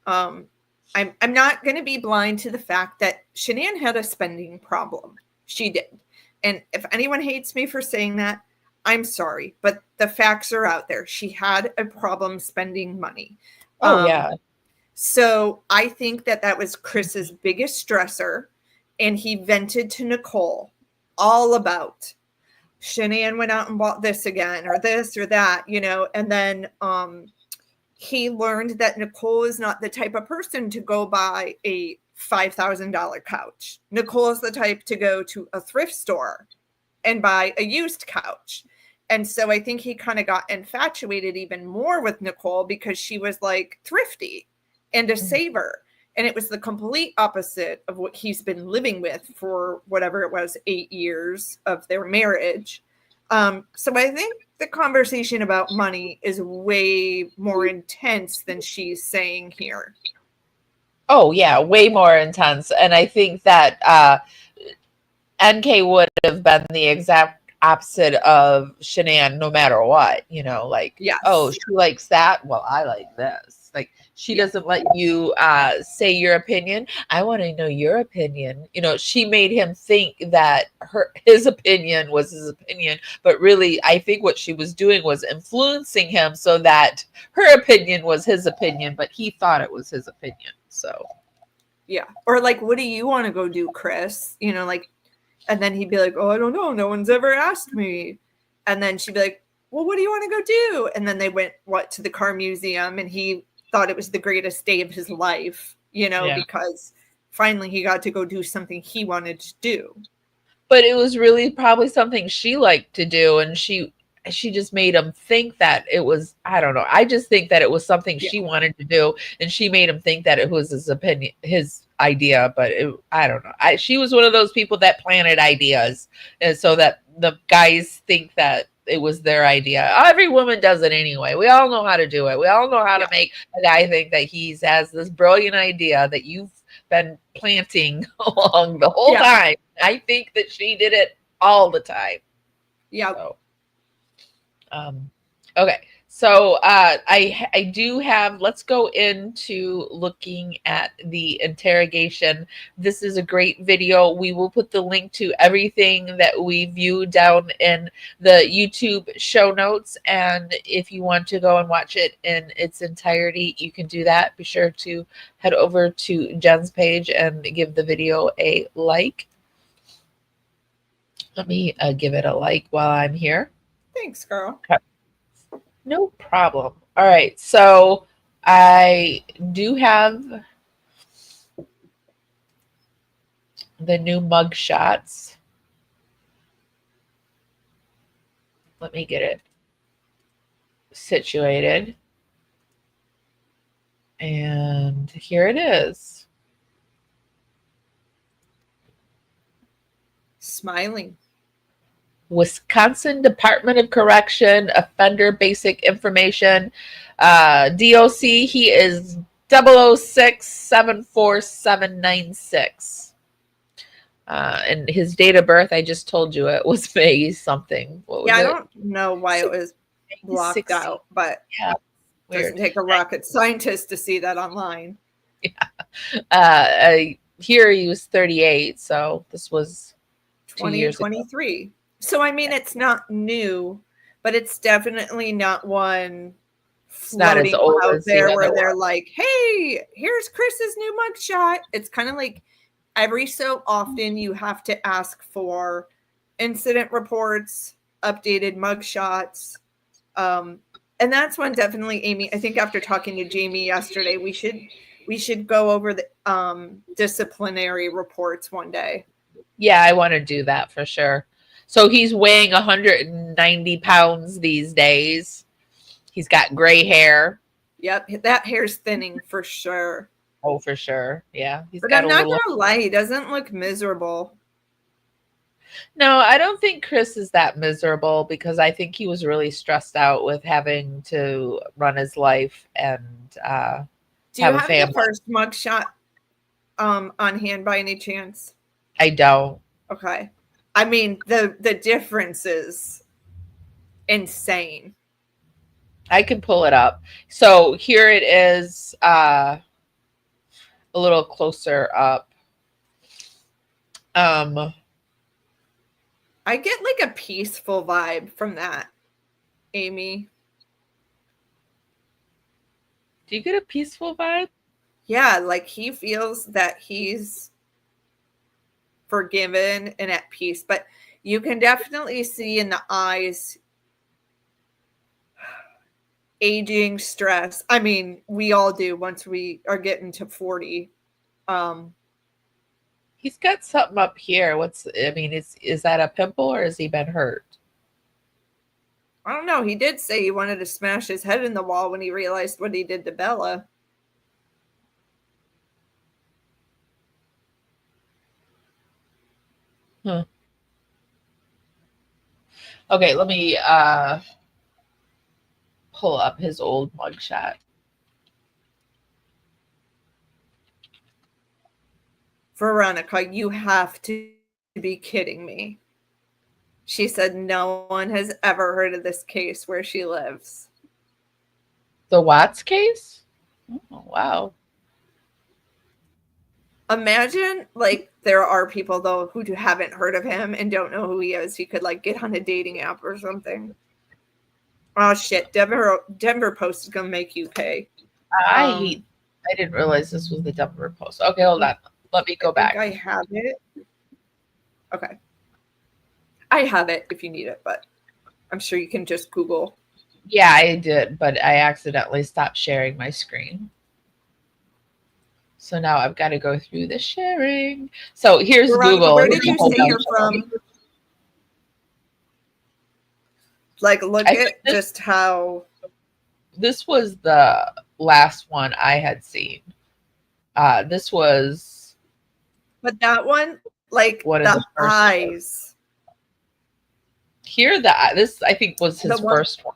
I'm not going to be blind to the fact that Shanann had a spending problem. She did. And if anyone hates me for saying that, I'm sorry. But the facts are out there. She had a problem spending money. Oh, yeah. So I think that was Chris's biggest stressor. And he vented to Nichol all about Shanann went out and bought this again or this or that, and then he learned that Nichol is not the type of person to go buy a $5,000 couch. Nichol is the type to go to a thrift store and buy a used couch. And so I think he kind of got infatuated even more with Nichol because she was like thrifty and a saver. And it was the complete opposite of what he's been living with for whatever it was, 8 years of their marriage. So I think the conversation about money is way more intense than she's saying here. Oh, yeah, way more intense. And I think that NK would have been the exact opposite of Shanann no matter what, yes. Oh, she likes that. Well, I like this. Like, she doesn't let you say your opinion. I want to know your opinion. She made him think that his opinion was his opinion, but really, I think what she was doing was influencing him so that her opinion was his opinion, but he thought it was his opinion. So, yeah. Or like, what do you want to go do, Chris? And then he'd be like, oh, I don't know. No one's ever asked me. And then she'd be like, well, what do you want to go do? And then they went, to the car museum, and he thought it was the greatest day of his life, because finally he got to go do something he wanted to do. But it was really probably something she liked to do, and she just made him think that it was, I don't know. I just think that it was something she wanted to do, and she made him think that it was his opinion, his idea, but I don't know. She was one of those people that planted ideas, and so that the guys think that it was their idea. Every woman does it anyway. We all know how to do it. We all know how to make a guy think that he has this brilliant idea that you've been planting along the whole time. I think that she did it all the time. Yeah. So, okay. So I do have, let's go into looking at the interrogation. This is a great video. We will put the link to everything that we view down in the YouTube show notes. And if you want to go and watch it in its entirety, you can do that. Be sure to head over to Jen's page and give the video a like. Let me give it a like while I'm here. Thanks, girl. Okay. No problem. All right. So I do have the new mug shots. Let me get it situated. And here it is. Smiling. Wisconsin Department of Correction, Offender Basic Information, DOC. He is 006-74796. And his date of birth, I just told you it was May something. What was yeah, I it? don't know why it was blocked 16. out, but Yeah, it doesn't take a rocket scientist to see that online. Yeah. Here he was 38, so this was 2 years ago. 2023. So, I mean, it's not new, but it's definitely not one floating out there where they're like, hey, here's Chris's new mugshot. It's kind of like every so often you have to ask for incident reports, updated mugshots. And that's when definitely, Amy, I think after talking to Jamie yesterday, we should go over the disciplinary reports one day. Yeah, I want to do that for sure. So he's weighing 190 pounds these days. He's got gray hair. Yep, that hair's thinning for sure. Oh, for sure. Yeah. But I'm not going to lie, he doesn't look miserable. No, I don't think Chris is that miserable because I think he was really stressed out with having to run his life and do you have the first mugshot on hand by any chance? I don't. Okay. I mean, the difference is insane. I can pull it up. So here it is, a little closer up. I get like a peaceful vibe from that, Amy. Do you get a peaceful vibe? Yeah, like he feels that he's forgiven and at peace, but you can definitely see in the eyes aging, stress. I mean, we all do once we are getting to 40. He's got something up here. Is that a pimple or has he been hurt? I don't know. He did say he wanted to smash his head in the wall when he realized what he did to Bella. Huh. Okay, let me pull up his old mugshot. Veronica, you have to be kidding me. She said no one has ever heard of this case where she lives. The Watts case? Oh, wow. Imagine, like, there are people, though, who haven't heard of him and don't know who he is. He could, like, get on a dating app or something. Oh, shit. Denver Post is going to make you pay. I didn't realize this was the Denver Post. Okay, hold on. Let me go back. I have it. Okay. I have it if you need it, but I'm sure you can just Google. Yeah, I did, but I accidentally stopped sharing my screen. So now I've got to go through the sharing. So here's Veronica, Google. Where did you say you're from? Like, look at just how. This was the last one I had seen. This was. But that one, like the eyes. Here, this I think was his first one.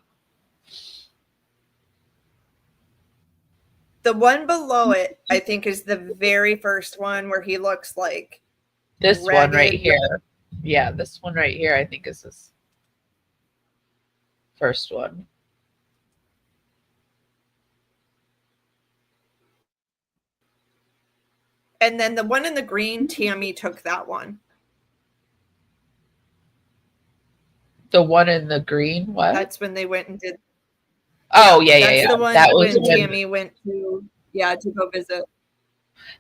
The one below it, I think, is the very first one where he looks like this one right here. Yeah, this one right here, I think, is his first one. And then the one in the green, Tammy took that one. The one in the green, what? That's when they went and did. Oh, yeah. That's the one that was when Tammy went to go visit.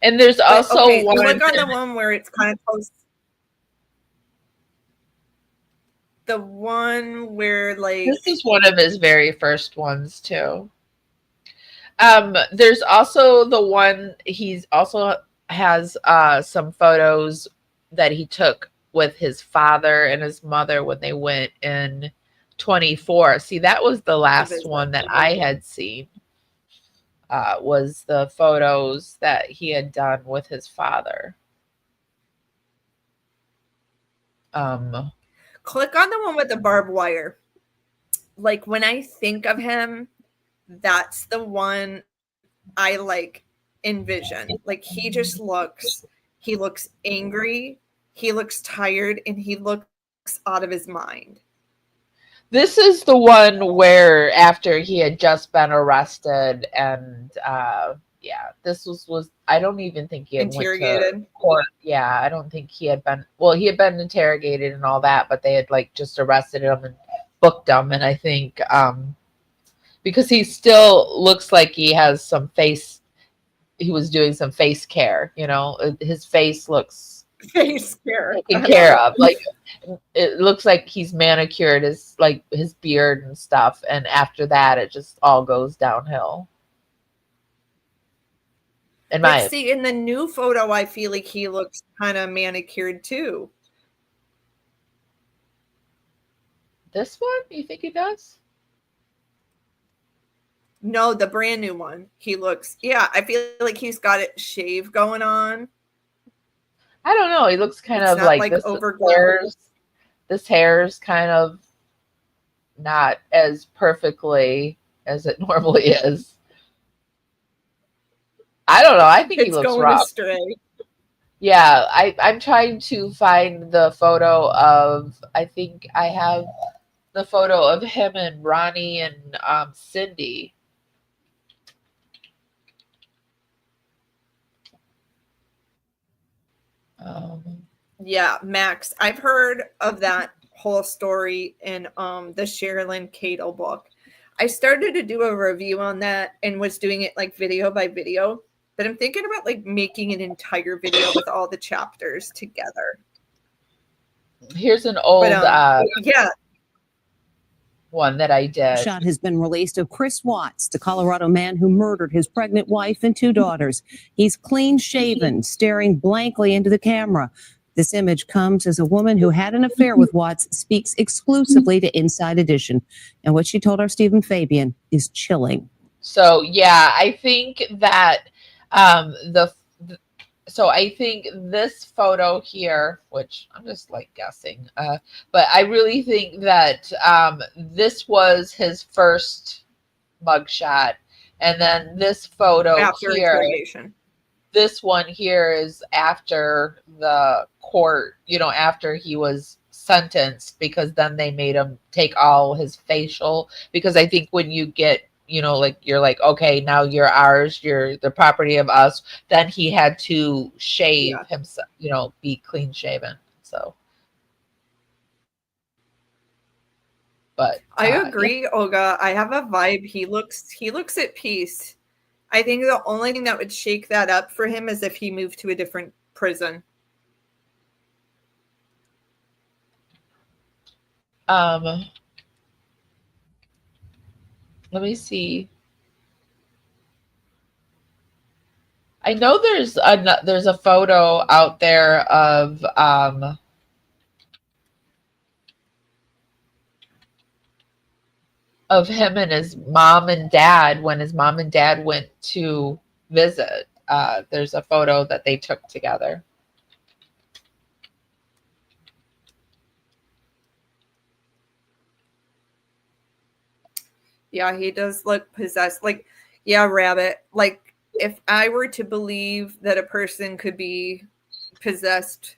And there's also one. Look on the one where it's kind of close. The one where, like, this is one of his very first ones too. There's also the one he's also has some photos that he took with his father and his mother when they went in 24. See, that was the last one that I had seen. Was the photos that he had done with his father. Click on the one with the barbed wire. Like when I think of him, that's the one I like envision. Like he looks angry, he looks tired, and he looks out of his mind. This is the one where after he had just been arrested and this was I don't even think he had interrogated. Went to court. Yeah, I don't think he had been, well, he had been interrogated and all that, but they had like just arrested him and booked him. And I think because he still looks like he has some face, he was doing some face care, you know, his face looks face care taken care of. Like it looks like he's manicured his beard and stuff, and after that it just all goes downhill. In the new photo, I feel like he looks kind of manicured too. This one? You think he does? No, the brand new one. He looks, I feel like he's got it shaved going on. I don't know. He looks kind of like this hair's kind of not as perfectly as it normally is. I don't know. I think he looks rough. Astray. Yeah, I'm trying to find the photo of, I think I have the photo of him and Ronnie and Cindy. Yeah, Max. I've heard of that whole story in the Sherilyn Cadle book. I started to do a review on that and was doing it like video by video, but I'm thinking about like making an entire video with all the chapters together. Here's an old one that I did. Shot has been released of Chris Watts, the Colorado man who murdered his pregnant wife and 2 daughters. He's clean shaven, staring blankly into the camera. This image comes as a woman who had an affair with Watts speaks exclusively to Inside Edition. And what she told our Stephen Fabian is chilling. So, yeah, I think that so I think this photo here, which I'm just like guessing, but I really think that this was his first mugshot. And then this photo after here, interrogation. This one here is after the court, you know, after he was sentenced, because then they made him take all his facial, because I think when you get, you know, like you're like, okay, now you're ours, you're the property of us, then he had to shave himself, you know, be clean shaven. So but I agree, Olga. I have a vibe. He looks at peace. I think the only thing that would shake that up for him is if he moved to a different prison. Let me see. I know there's a photo out there of him and his mom and dad when his mom and dad went to visit. There's a photo that they took together. Yeah, he does look possessed. Like, yeah, Rabbit. Like, if I were to believe that a person could be possessed,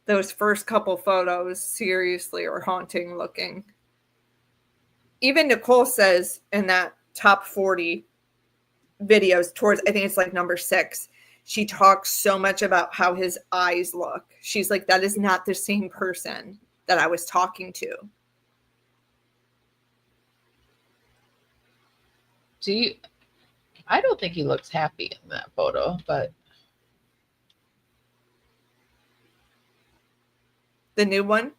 those first couple photos seriously are haunting looking. Even Nichol says in that top 40 videos towards, I think it's like number 6, she talks so much about how his eyes look. She's like, that is not the same person that I was talking to. I don't think he looks happy in that photo, but the new one?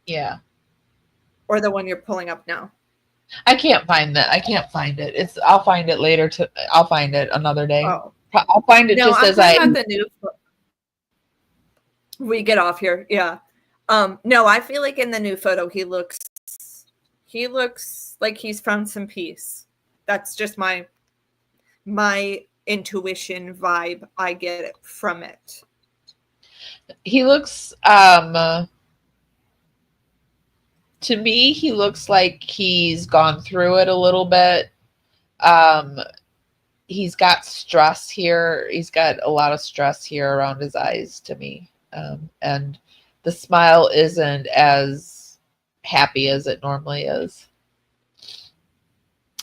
Yeah. Or the one you're pulling up now? I can't find that. I can't find it. I'll find it later. I'll find it another day. Oh. I'll find it just as I. The new. We get off here. Yeah. No, I feel like in the new photo he looks like he's found some peace. That's just my intuition vibe. I get it from it. He looks To me, he looks like he's gone through it a little bit. He's got stress here. He's got a lot of stress here around his eyes to me. And the smile isn't as happy as it normally is.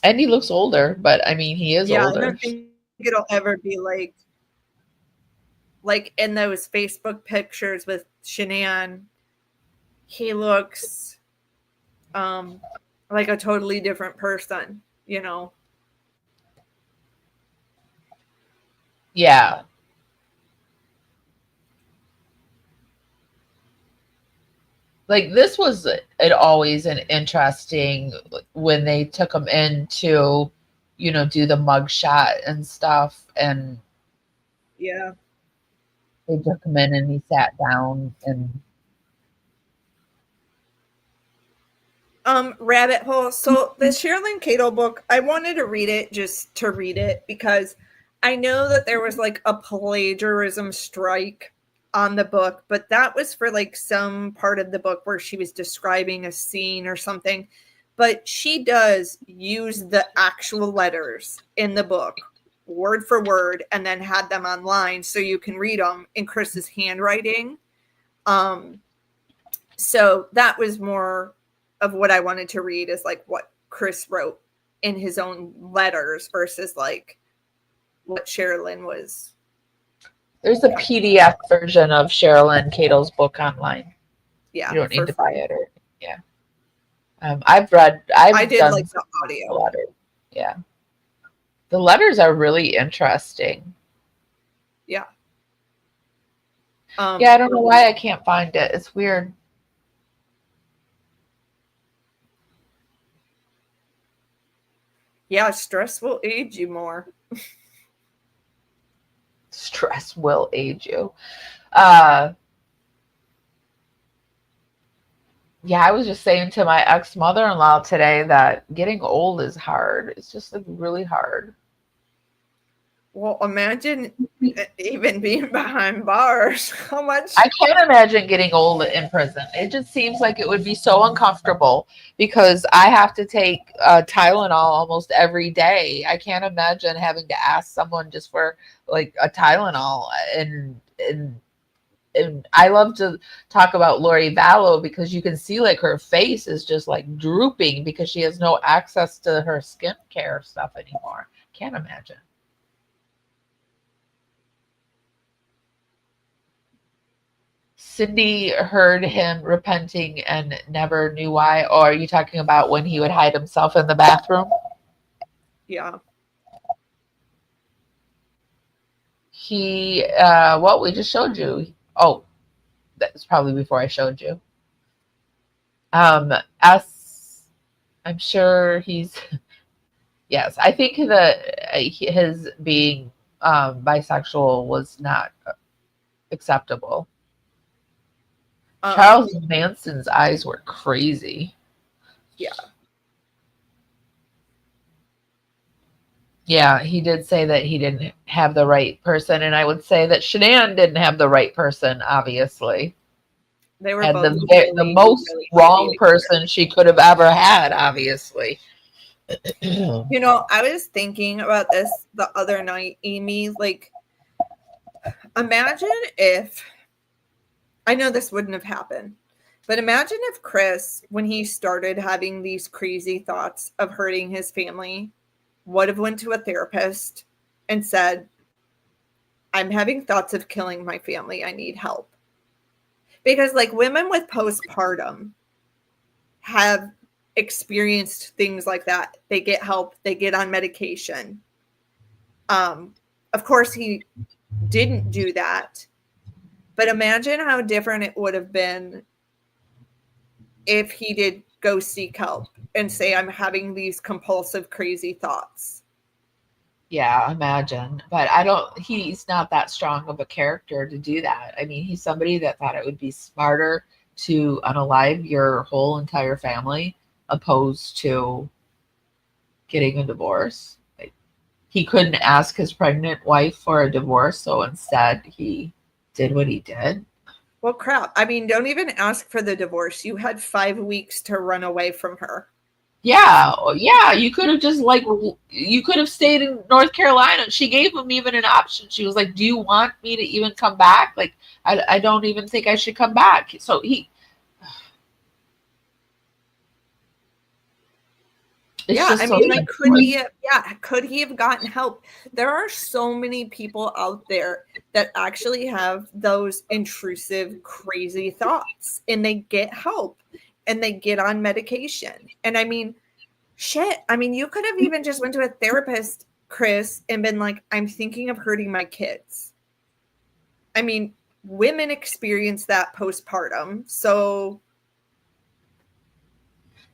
And he looks older, but I mean, he is older. I don't think it'll ever be like in those Facebook pictures with Shanann. He looks like a totally different person, you know? Yeah. Like this was always an interesting when they took him in to, you know, do the mugshot and stuff. And yeah, they took him in and he sat down and rabbit hole. So the Sherilyn Cato book, I wanted to read it just to read it because I know that there was like a plagiarism strike on the book, but that was for like some part of the book where she was describing a scene or something. But she does use the actual letters in the book word for word and then had them online so you can read them in Chris's handwriting. So that was more of what I wanted to read, is like what Chris wrote in his own letters versus like what Sherilyn was. There's a PDF version of Sherilyn Cato's book online. Yeah, you don't need to buy it. Or yeah, I did like the audio. Letters. Yeah, the letters are really interesting. Yeah. Yeah, I don't know why I can't find it. It's weird. Yeah, stress will age you more. Stress will age you. Yeah, I was just saying to my ex-mother-in-law today that getting old is hard. It's just like really hard. Well, imagine even being behind bars. How much? I can't imagine getting old in prison. It just seems like it would be so uncomfortable because I have to take Tylenol almost every day. I can't imagine having to ask someone just for like a Tylenol. And I love to talk about Lori Vallow because you can see like her face is just like drooping because she has no access to her skincare stuff anymore. Can't imagine. Cindy heard him repenting and never knew why. Or are you talking about when he would hide himself in the bathroom? Yeah. He, what we just showed you. Oh, that's probably before I showed you. I'm sure he's, yes, I think that his being bisexual was not acceptable. Charles Manson's eyes were crazy. Yeah. Yeah, he did say that he didn't have the right person, and I would say that Shanann didn't have the right person, obviously. They were and both the most wrong person she could have ever had, obviously. You know, I was thinking about this the other night, Amy. Like, imagine if, I know this wouldn't have happened, but imagine if Chris, when he started having these crazy thoughts of hurting his family, would have went to a therapist and said, I'm having thoughts of killing my family. I need help. Because like women with postpartum have experienced things like that. They get help. They get on medication. Of course, he didn't do that. But imagine how different it would have been if he did go seek help and say, I'm having these compulsive, crazy thoughts. Yeah, imagine. But he's not that strong of a character to do that. I mean, he's somebody that thought it would be smarter to unalive your whole entire family opposed to getting a divorce. Like, he couldn't ask his pregnant wife for a divorce, so instead he did what he did. Well, crap. I mean, don't even ask for the divorce. You had 5 weeks to run away from her. Yeah, you could have just you could have stayed in North Carolina. She gave him even an option. She was like, "Do you want me to even come back? Like, I don't even think I should come back." So could he have gotten help? There are so many people out there that actually have those intrusive, crazy thoughts, and they get help and they get on medication. And I mean, shit. I mean, you could have even just went to a therapist, Chris, and been like, I'm thinking of hurting my kids. I mean, women experience that postpartum. So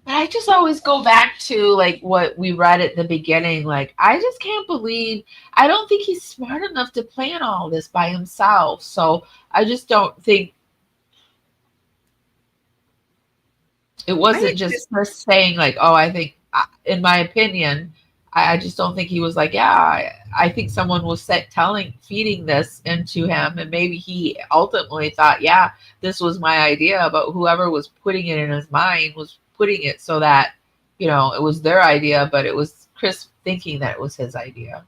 I just always go back to like what we read at the beginning. Like, I just can't believe, I don't think he's smart enough to plan all this by himself. So I just don't think it wasn't just Chris saying like, oh, I think, in my opinion, I just don't think he was like, yeah, I think someone was feeding this into him. And maybe he ultimately thought, yeah, this was my idea, but whoever was putting it in his mind was putting it so that, you know, it was their idea, but it was Chris thinking that it was his idea.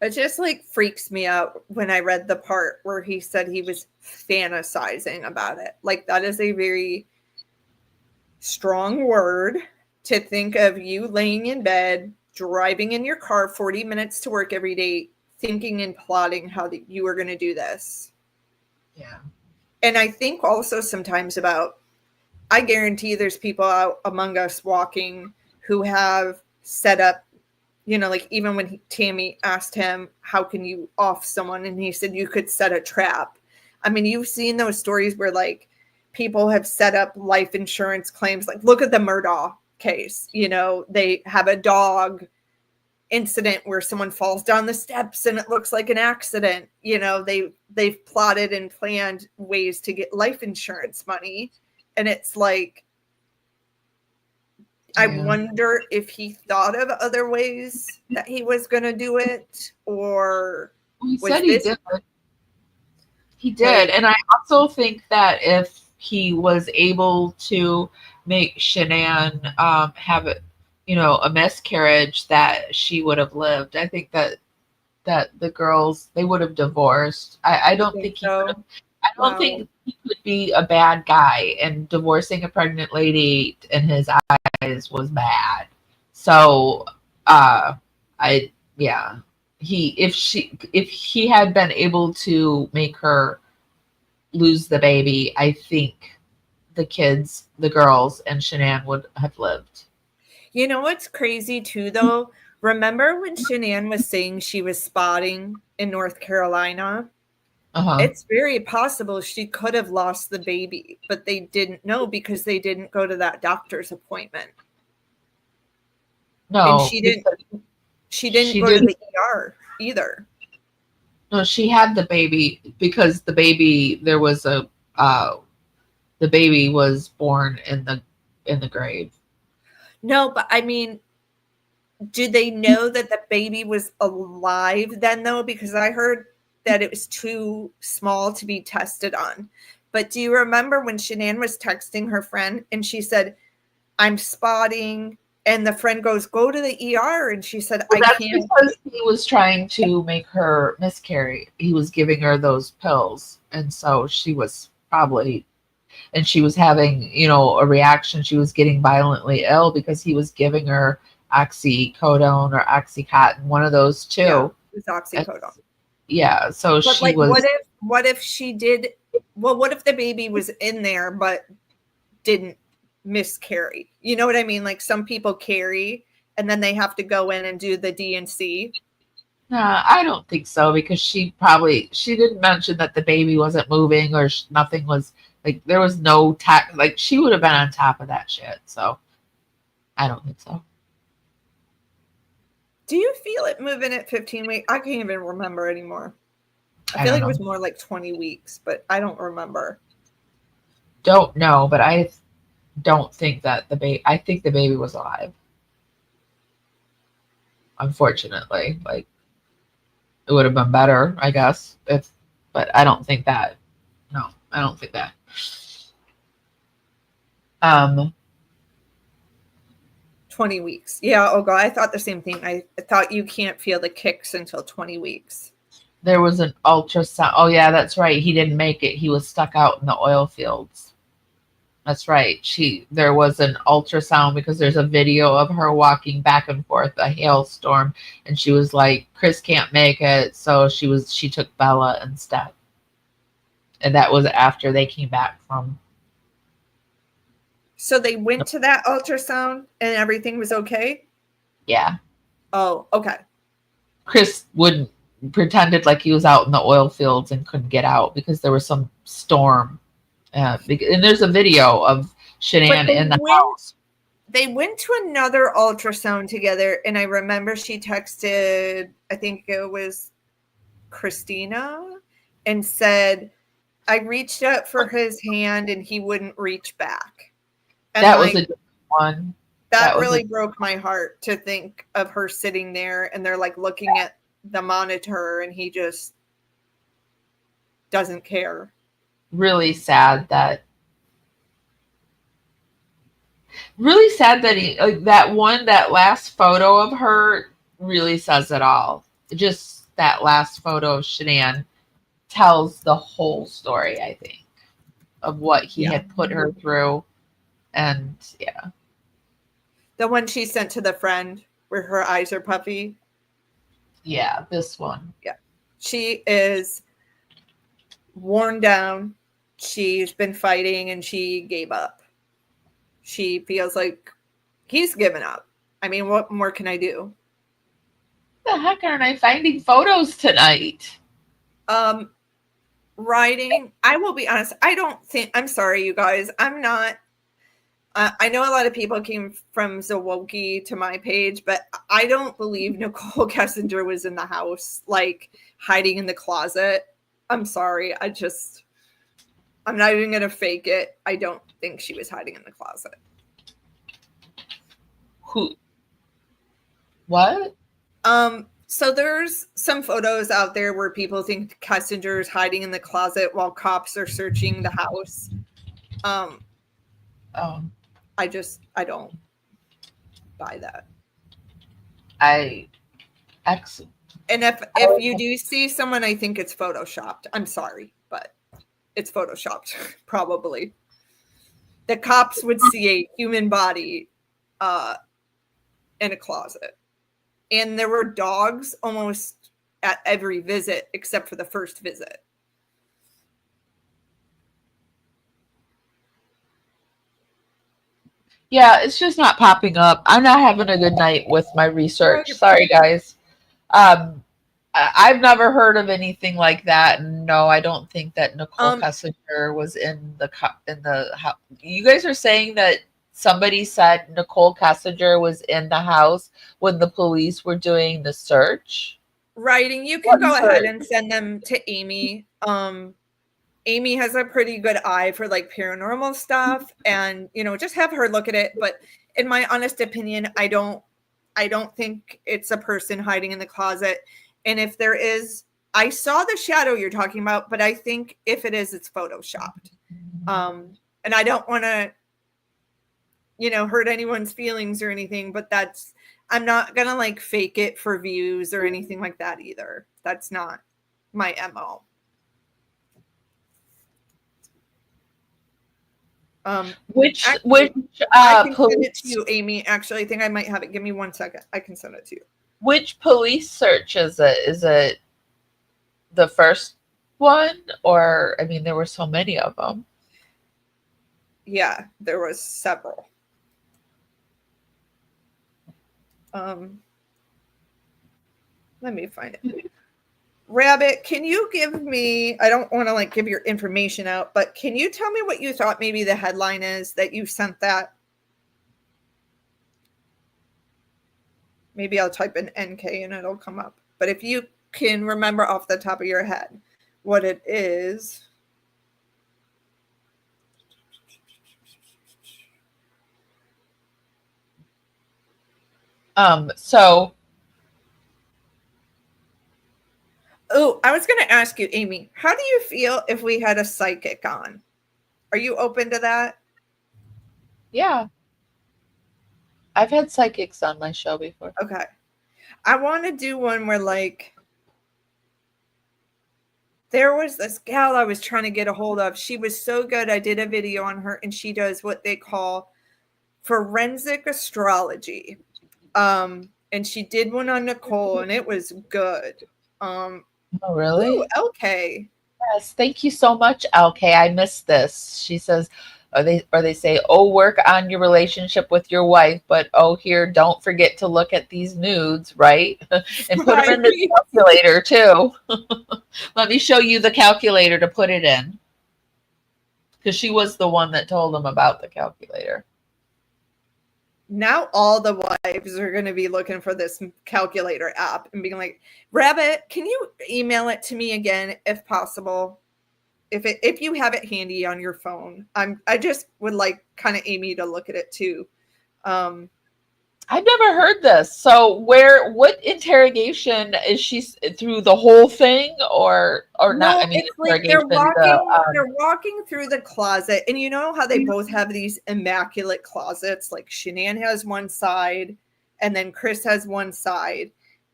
It just like freaks me out when I read the part where he said he was fantasizing about it. Like, that is a very strong word to think of, you laying in bed, driving in your car 40 minutes to work every day, thinking and plotting how you were going to do this. Yeah. And I think also sometimes about, I guarantee there's people out among us walking who have set up, you know, like even when Tammy asked him, how can you off someone? And he said, you could set a trap. I mean, you've seen those stories where like people have set up life insurance claims. Like, look at the Murdaugh case. You know, they have a dog incident where someone falls down the steps and it looks like an accident. You know, they've plotted and planned ways to get life insurance money. And it's like, I wonder if he thought of other ways that he was going to do it, or he said he did. He did. And I also think that if he was able to make Shanann have a miscarriage, that she would have lived. I think that the girls, they would have divorced. I don't think he could have. I don't think he could be a bad guy, and divorcing a pregnant lady in his eyes was bad. So if he had been able to make her lose the baby, I think the girls and Shanann would have lived. You know what's crazy too, though? Remember when Shanann was saying she was spotting in North Carolina? It's very possible she could have lost the baby, but they didn't know because they didn't go to that doctor's appointment. No, and she didn't go to the ER either. No, she had the baby because the baby was born in the grave. No, but I mean, do they know that the baby was alive then, though? Because I heard that it was too small to be tested on. But do you remember when Shanann was texting her friend and she said, I'm spotting, and the friend goes, go to the ER, and she said, I can't. Because he was trying to make her miscarry. He was giving her those pills, and so she was probably, and she was having, a reaction. She was getting violently ill because he was giving her oxycodone or Oxycontin, one of those two. Yeah, it was oxycodone. Yeah, so but she was. What if she did? Well, what if the baby was in there but didn't miscarry? You know what I mean? Like, some people carry and then they have to go in and do the D&C. No, I don't think so, because she didn't mention that the baby wasn't moving or nothing was, like, there was no like, she would have been on top of that shit. So I don't think so. Do you feel it moving at 15 weeks? I can't even remember anymore. I feel like it was more like 20 weeks, but I don't remember. Don't know, but I don't think that I think the baby was alive. Unfortunately, like, it would have been better, I guess, but I don't think that. No, I don't think that. 20 weeks. Yeah, oh God, I thought the same thing. I thought you can't feel the kicks until 20 weeks. There was an ultrasound. Oh, yeah, that's right. He didn't make it. He was stuck out in the oil fields. That's right. There was an ultrasound because there's a video of her walking back and forth a hailstorm, and she was like, Chris can't make it, so she took Bella instead. And that was after they came back from. So they went to that ultrasound and everything was okay? Yeah. Oh, okay. Chris pretended like he was out in the oil fields and couldn't get out because there was some storm. And there's a video of Shanann in the house. They went to another ultrasound together, and I remember she texted, I think it was Christina, and said, I reached out for his hand and he wouldn't reach back. And that was a good one. That really broke my heart to think of her sitting there and they're like looking at the monitor and he just doesn't care. Really sad that he that last photo of her really says it all. Just that last photo of Shanann tells the whole story, I think, of what he had put her through. And yeah. The one she sent to the friend where her eyes are puffy. Yeah, this one. Yeah. She is worn down. She's been fighting and she gave up. She feels like he's given up. I mean, what more can I do? The heck aren't I finding photos tonight? Writing. I will be honest. I'm sorry, you guys. I'm not. I know a lot of people came from Zawoki to my page, but I don't believe Nichol Kessinger was in the house, like hiding in the closet. I'm sorry. I'm not even going to fake it. I don't think she was hiding in the closet. Who? What? So there's some photos out there where people think Kessinger is hiding in the closet while cops are searching the house. I don't buy that. And if you do see someone, I think it's photoshopped. I'm sorry, but it's photoshopped, probably. The cops would see a human body in a closet. And there were dogs almost at every visit except for the first visit. Yeah, it's just not popping up. I'm not having a good night with my research. Sorry, guys. I've never heard of anything like that. No, I don't think that Nichol Kessinger was in the house. You guys are saying that somebody said Nichol Kessinger was in the house when the police were doing the search? Right, and you can go ahead and send them to Amy. Amy has a pretty good eye for like paranormal stuff, and just have her look at it. But in my honest opinion, I don't think it's a person hiding in the closet. And if there is, I saw the shadow you're talking about, but I think if it is, it's photoshopped. And I don't want to, hurt anyone's feelings or anything, but I'm not gonna like fake it for views or anything like that either. That's not my MO. Which I can send it to you, Amy. Actually, I think I might have it. Give me 1 second. I can send it to you. Which police search is it? Is it the first one? Or, I mean, there were so many of them. Yeah, there was several. Let me find it. Rabbit, can you give me, I don't want to like give your information out, but can you tell me what you thought maybe the headline is that you sent that? Maybe I'll type in NK and it'll come up. But if you can remember off the top of your head what it is. Oh, I was going to ask you, Amy, how do you feel if we had a psychic on? Are you open to that? Yeah. I've had psychics on my show before. Okay. I want to do one where, like, there was this gal I was trying to get a hold of. She was so good. I did a video on her, and she does what they call forensic astrology. And she did one on Nichol, and it was good. Oh, really? Ooh, LK. Yes, thank you so much, LK. I missed this. She says, or they say, oh, work on your relationship with your wife, but oh, here, don't forget to look at these nudes, right? And put them in the calculator too. Let me show you the calculator to put it in, because she was the one that told them about the calculator. Now all the wives are going to be looking for this calculator app and being like, Rabbit, can you email it to me again if possible? If you have it handy on your phone. I just would like kind of Amy to look at it too. I've never heard this. So what interrogation is she through the whole thing or not? I mean, it's like they're walking through the closet, and you know how they both have these immaculate closets. Like Shanann has one side, and then Chris has one side,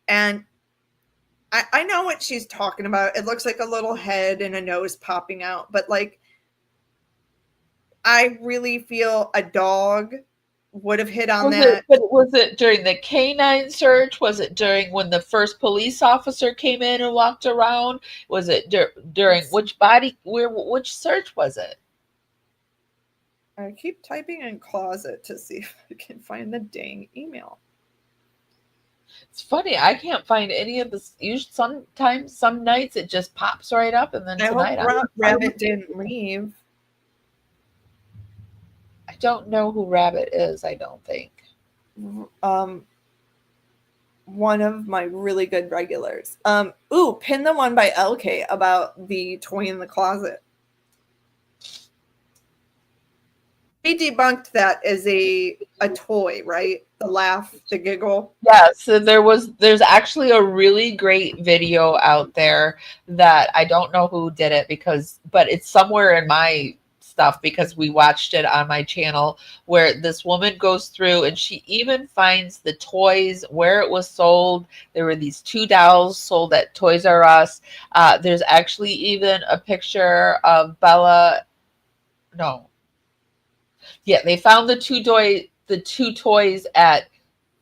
and I know what she's talking about. It looks like a little head and a nose popping out, but like, I really feel a dog would have hit on that. But was it during the canine search? Was it during when the first police officer came in and walked around? Was it during which search was it? I keep typing in closet to see if I can find the dang email. It's funny. I can't find any of this. Sometimes, some nights it just pops right up, and then tonight I hope Rabbit didn't leave. I don't know who Rabbit is. I don't think. One of my really good regulars. Pin the one by LK about the toy in the closet. We debunked that as a toy, right? The laugh, the giggle. Yeah, so there's actually a really great video out there that I don't know who did it but it's somewhere in my stuff because we watched it on my channel where this woman goes through and she even finds the toys where it was sold. There were these 2 dolls sold at Toys R Us. There's actually even a picture of Bella. No. Yeah, they found the two toys at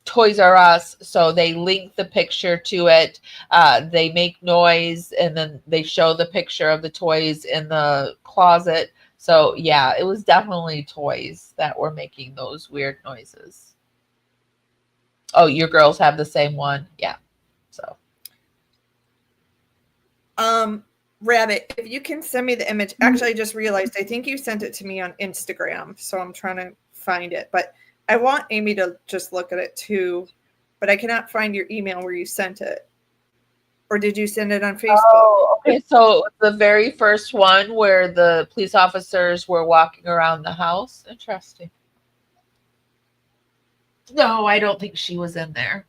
Toys R Us, so they link the picture to it. They make noise, and then they show the picture of the toys in the closet. So yeah, it was definitely toys that were making those weird noises. Oh, your girls have the same one? Yeah. So. Rabbit, if you can send me the image. Actually, I just realized I think you sent it to me on Instagram, so I'm trying to find it. But I want Amy to just look at it too, but I cannot find your email where you sent it. Or did you send it on Facebook? Oh, okay. So the very first one where the police officers were walking around the house. Interesting. No, I don't think she was in there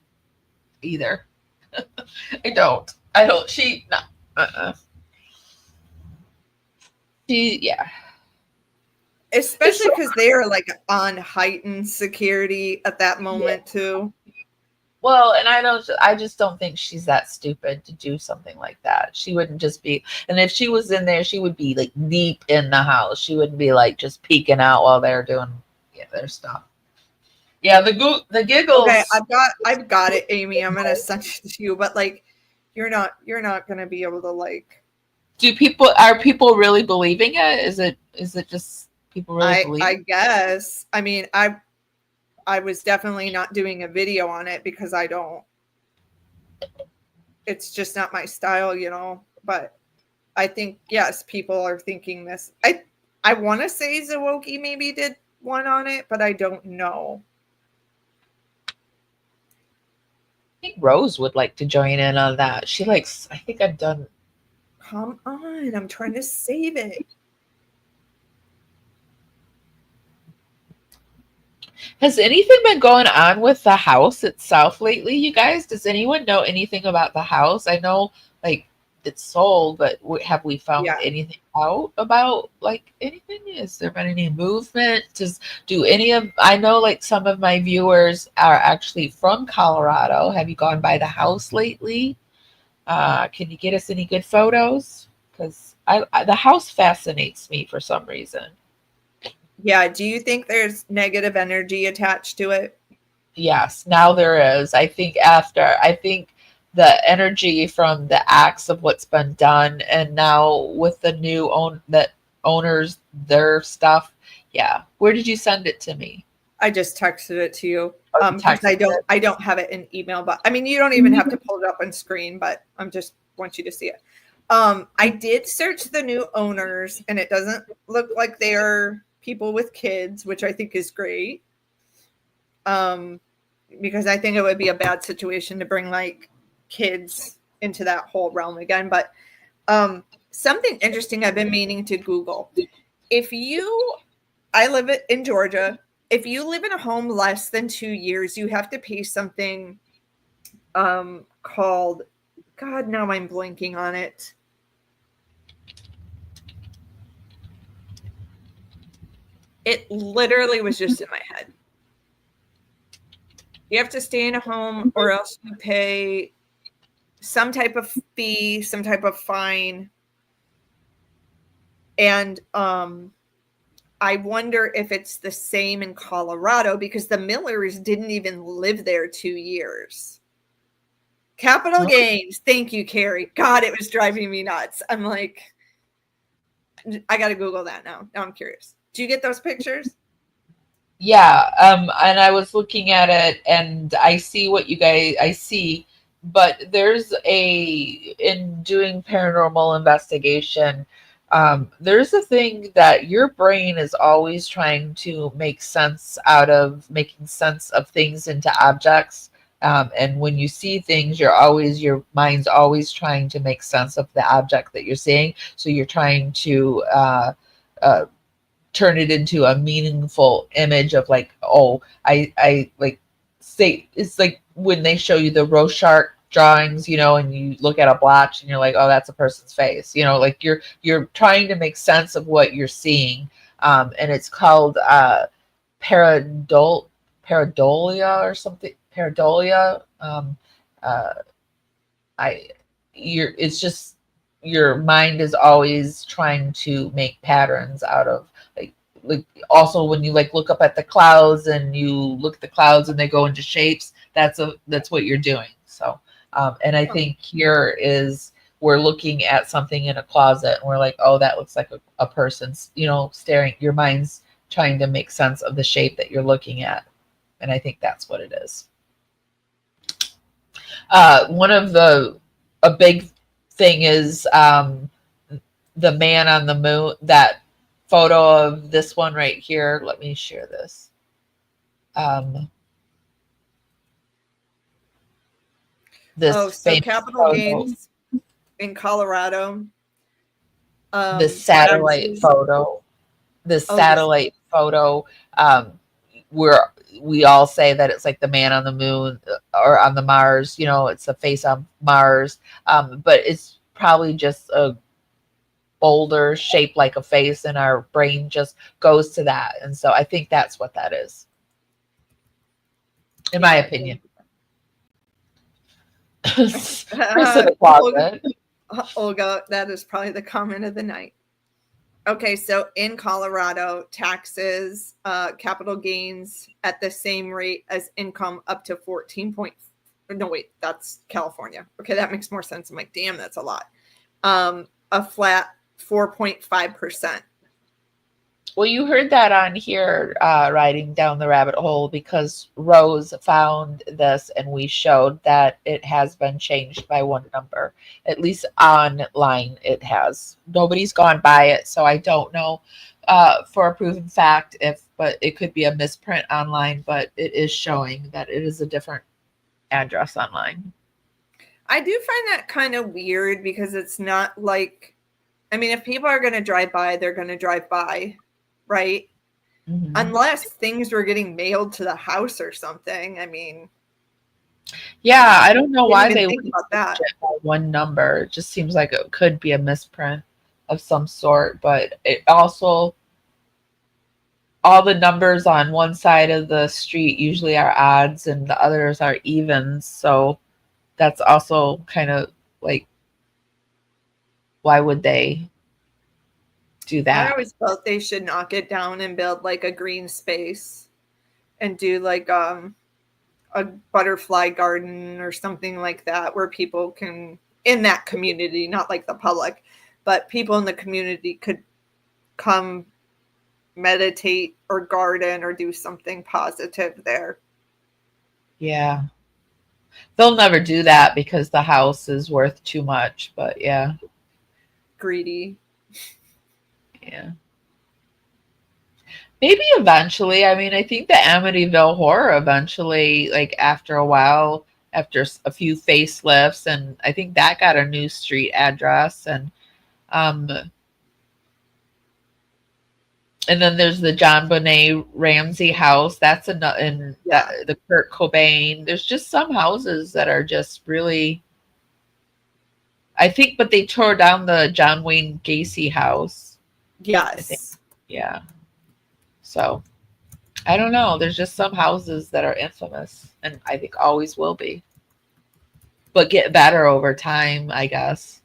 either. I don't. She, no. Yeah. Especially because they are like on heightened security at that moment too. Well, and I just don't think she's that stupid to do something like that. She wouldn't just be, and if she was in there, she would be like deep in the house. She wouldn't be like just peeking out while they're doing their stuff. Yeah, the giggles. Okay, I've got it, Amy. I'm gonna send it to you, but like, you're not gonna be able to like. Are people really believing it? Is it just people really believe it? I guess. I mean, I was definitely not doing a video on it because I don't. It's just not my style, you know. But I think yes, people are thinking this. I want to say Zawoki maybe did one on it, but I don't know. I think Rose would like to join in on that. She likes. I think I've done. Come on, I'm trying to save it. Has anything been going on with the house itself lately, you guys? Does anyone know anything about the house? I know, like, it's sold, but have we found Yeah. anything out about like anything? Has there been any movement? Do any of, I know like some of my viewers are actually from Colorado. Have you gone by the house lately? Can you get us any good photos? Because the house fascinates me for some reason. Yeah. Do you think there's negative energy attached to it? Yes, now there is. I think the energy from the acts of what's been done, and now with the new owners, their stuff. Yeah. Where did you send it to me? I just texted it to you. Oh, you Because texted it? I don't have it in email, but I mean, you don't even have to pull it up on screen, but I'm just want you to see it. I did search the new owners, and it doesn't look like they're people with kids, which I think is great. Because I think it would be a bad situation to bring like kids into that whole realm again. But something interesting I've been meaning to Google. I live in Georgia. If you live in a home less than 2 years, you have to pay something called, God, now I'm blanking on it. It literally was just in my head. You have to stay in a home or else you pay some type of fee, some type of fine. And I wonder if it's the same in Colorado because the Millers didn't even live there 2 years. Capital gains. Thank you, Carrie. God, it was driving me nuts. I'm like, I got to Google that now. Now I'm curious. Do you get those pictures? Yeah, and I was looking at it, and I see what I see, but in doing paranormal investigation, there's a thing that your brain is always trying to make sense out of making sense of things into objects. And when you see things, your mind's always trying to make sense of the object that you're seeing. So you're trying to turn it into a meaningful image of like, oh, I like say it's like when they show you the Rorschach drawings, and you look at a blotch and you're like, oh, that's a person's face, like you're trying to make sense of what you're seeing. And it's called pareidolia or something. Pareidolia. It's just your mind is always trying to make patterns out of like also when you like look up at the clouds and you look at the clouds and they go into shapes, that's what you're doing. So and I think we're looking at something in a closet and we're like, oh, that looks like a person's, staring. Your mind's trying to make sense of the shape that you're looking at, and I think that's what it is. A big thing is the man on the moon. That photo of this one right here. Let me share this. So capital gains in Colorado. This satellite photo. Where we all say that it's like the man on the moon or on the Mars. It's a face on Mars, but it's probably just a boulder shaped like a face, and our brain just goes to that. And so I think that's what that is, in my opinion. Olga, that is probably the comment of the night. Okay, so in Colorado, taxes, capital gains at the same rate as income up to 14 point. No, wait, that's California. Okay, that makes more sense. I'm like, damn, that's a lot. A flat 4.5%. Well, you heard that on here, riding down the rabbit hole, because Rose found this and we showed that it has been changed by one number. At least online it has. Nobody's gone by it, so I don't know for a proven fact but it could be a misprint online, but it is showing that it is a different address online. I do find that kind of weird because it's not like, I mean, if people are going to drive by, they're going to drive by. Right? Mm-hmm. Unless things were getting mailed to the house or something. I mean, Yeah, I don't know why Didn't they even think would about that. it by one number. It just seems like it could be a misprint of some sort, but it also all the numbers on one side of the street usually are odds and the others are evens. So that's also kind of like, why would they do I that? always felt they should knock it down and build like a green space and do like a butterfly garden or something like that where people can, in that community, not like the public, but people in the community could come meditate or garden or do something positive there. Yeah. They'll never do that because the house is worth too much, but yeah. Greedy. Yeah. Maybe eventually. I mean, I think the Amityville Horror eventually, like after a while, after a few facelifts, and I think that got a new street address, um, and then there's the John Bonet Ramsey house. That's another, and the Kurt Cobain. There's just some houses that are just really, I think, but they tore down the John Wayne Gacy house. Yes. Yeah. So I don't know. There's just some houses that are infamous and I think always will be, but get better over time, I guess.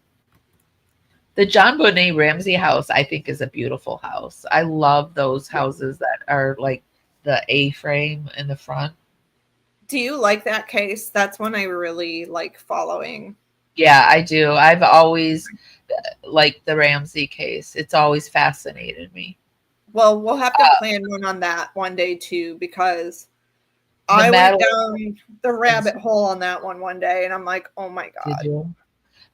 The John Bonet Ramsey house, I think, is a beautiful house. I love those houses that are like the A-frame in the front. Do you like that case? That's one I really like following. Yeah, I do. I've always liked the Ramsey case. It's always fascinated me. Well, we'll have to plan one on that one day too, because I went down the rabbit hole on that one day, and I'm like, oh my God. Did you?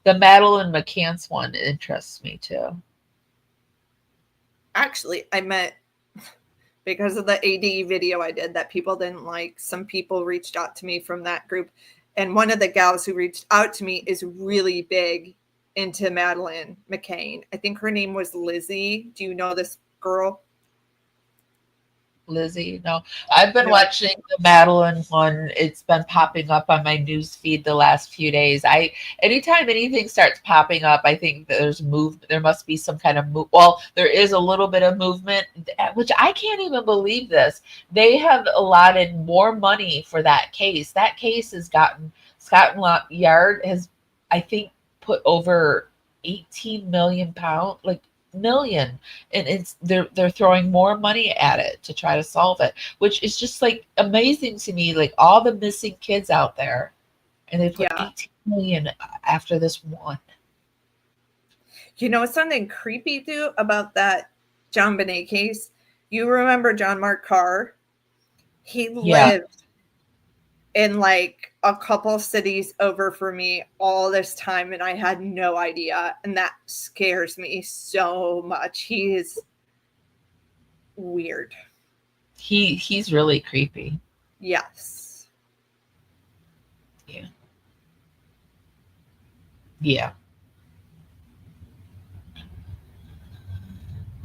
The Madeline McCants one interests me too. Actually, I met, because of the AD video I did that people didn't like, some people reached out to me from that group. And one of the gals who reached out to me is really big into Madeline McCain. I think her name was Lizzie. Do you know this girl? Lizzie, no. I've been watching the Madeline one. It's been popping up on my news feed the last few days. Anytime anything starts popping up, I think there's there must be some kind of move. Well, there is a little bit of movement, which I can't even believe this. They have allotted more money for that case. That case has gotten, Scotland Yard has, I think, put over 18 million pounds, like million, and they're throwing more money at it to try to solve it, which is just like amazing to me, like all the missing kids out there, and they put 18 million after this one. You know, something creepy too about that John Bonet case. You remember John Mark Carr? He lived in like a couple cities over for me all this time, and I had no idea, and that scares me so much. He is weird. He's really creepy. Yes. Yeah.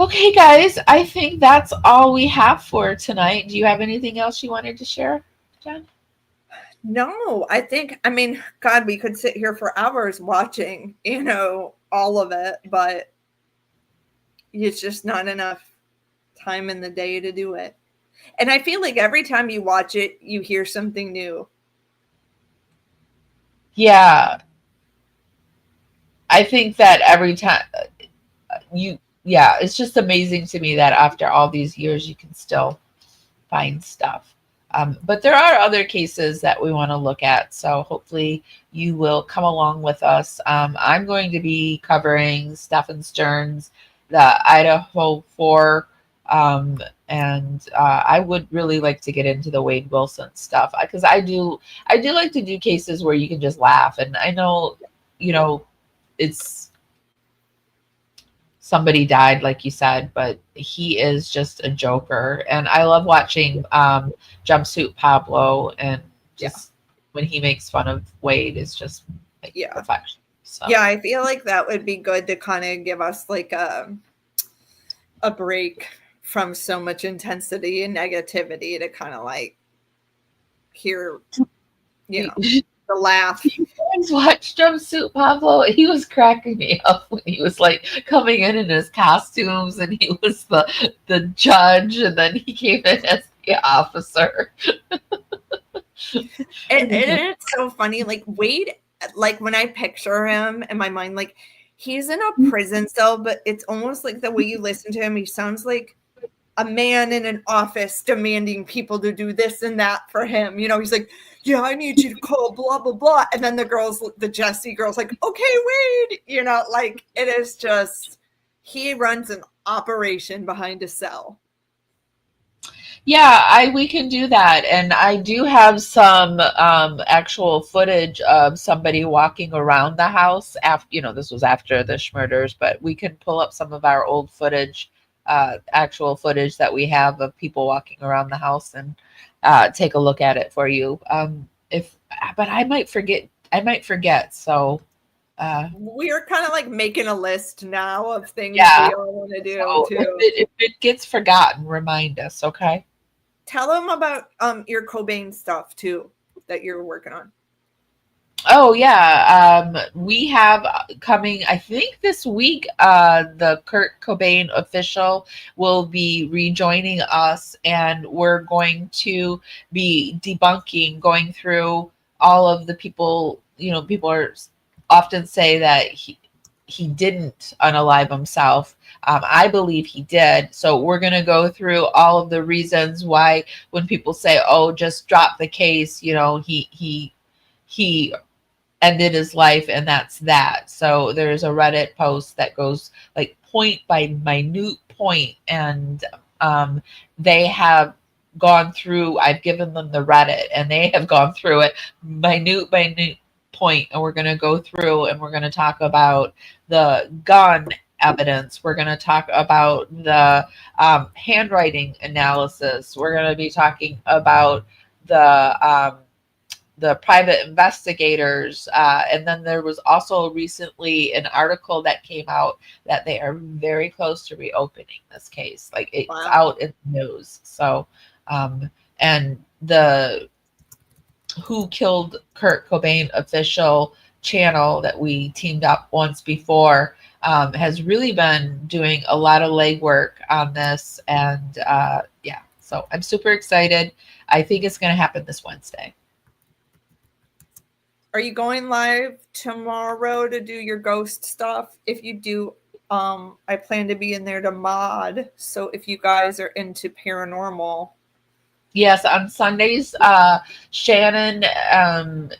Okay, guys, I think that's all we have for tonight. Do you have anything else you wanted to share, Jen? No, I mean, God, we could sit here for hours watching, all of it, but it's just not enough time in the day to do it. And I feel like every time you watch it, you hear something new. Yeah. I think that every time it's just amazing to me that after all these years, you can still find stuff. But there are other cases that we want to look at. So hopefully you will come along with us. I'm going to be covering Stephen Stern's, the Idaho 4. And I would really like to get into the Wade Wilson stuff, because I do like to do cases where you can just laugh. And I know, it's somebody died, like you said, but he is just a joker. And I love watching Jumpsuit Pablo, and just when he makes fun of Wade is just like perfection. So. Yeah, I feel like that would be good to kind of give us like a break from so much intensity and negativity, to kind of like hear, you know, the laugh. You guys watched Jumpsuit Pablo? He was cracking me up when he was like coming in his costumes, and he was the judge, and then he came in as the officer. It's so funny. Like Wade, like when I picture him in my mind, like he's in a prison cell, but it's almost like the way you listen to him, he sounds like a man in an office demanding people to do this and that for him. You know, he's like, yeah, I need you to call blah, blah, blah. And then the Jesse girl's like, okay, Wade, you know, like it is just, he runs an operation behind a cell. Yeah, we can do that. And I do have some actual footage of somebody walking around the house after, you know, this was after the Schmurders, but we can pull up some of our old footage, actual footage that we have of people walking around the house and take a look at it for you. But I might forget. So we are kind of like making a list now of things we all want to do so too. If it gets forgotten, remind us, okay? Tell them about your Cobain stuff too that you're working on. Oh yeah, we have coming. I think this week, the Kurt Cobain official will be rejoining us, and we're going to be going through all of the people. You know, people are often say that he didn't unalive himself. I believe he did. So we're going to go through all of the reasons why when people say, oh, just drop the case, you know, he ended his life and that's that. So there's a Reddit post that goes like point by minute point, and they have gone through, I've given them the Reddit and they have gone through it minute by minute point, and we're going to go through and we're going to talk about the gun evidence. We're going to talk about the handwriting analysis. We're going to be talking about the private investigators. And then there was also recently an article that came out that they are very close to reopening this case. Like it's out in the news. So, and the Who Killed Kurt Cobain official channel that we teamed up once before has really been doing a lot of legwork on this. And yeah, so I'm super excited. I think it's going to happen this Wednesday. Are you going live tomorrow to do your ghost stuff? If you do, I plan to be in there to mod. So if you guys are into paranormal. Yes, on Sundays, Shannon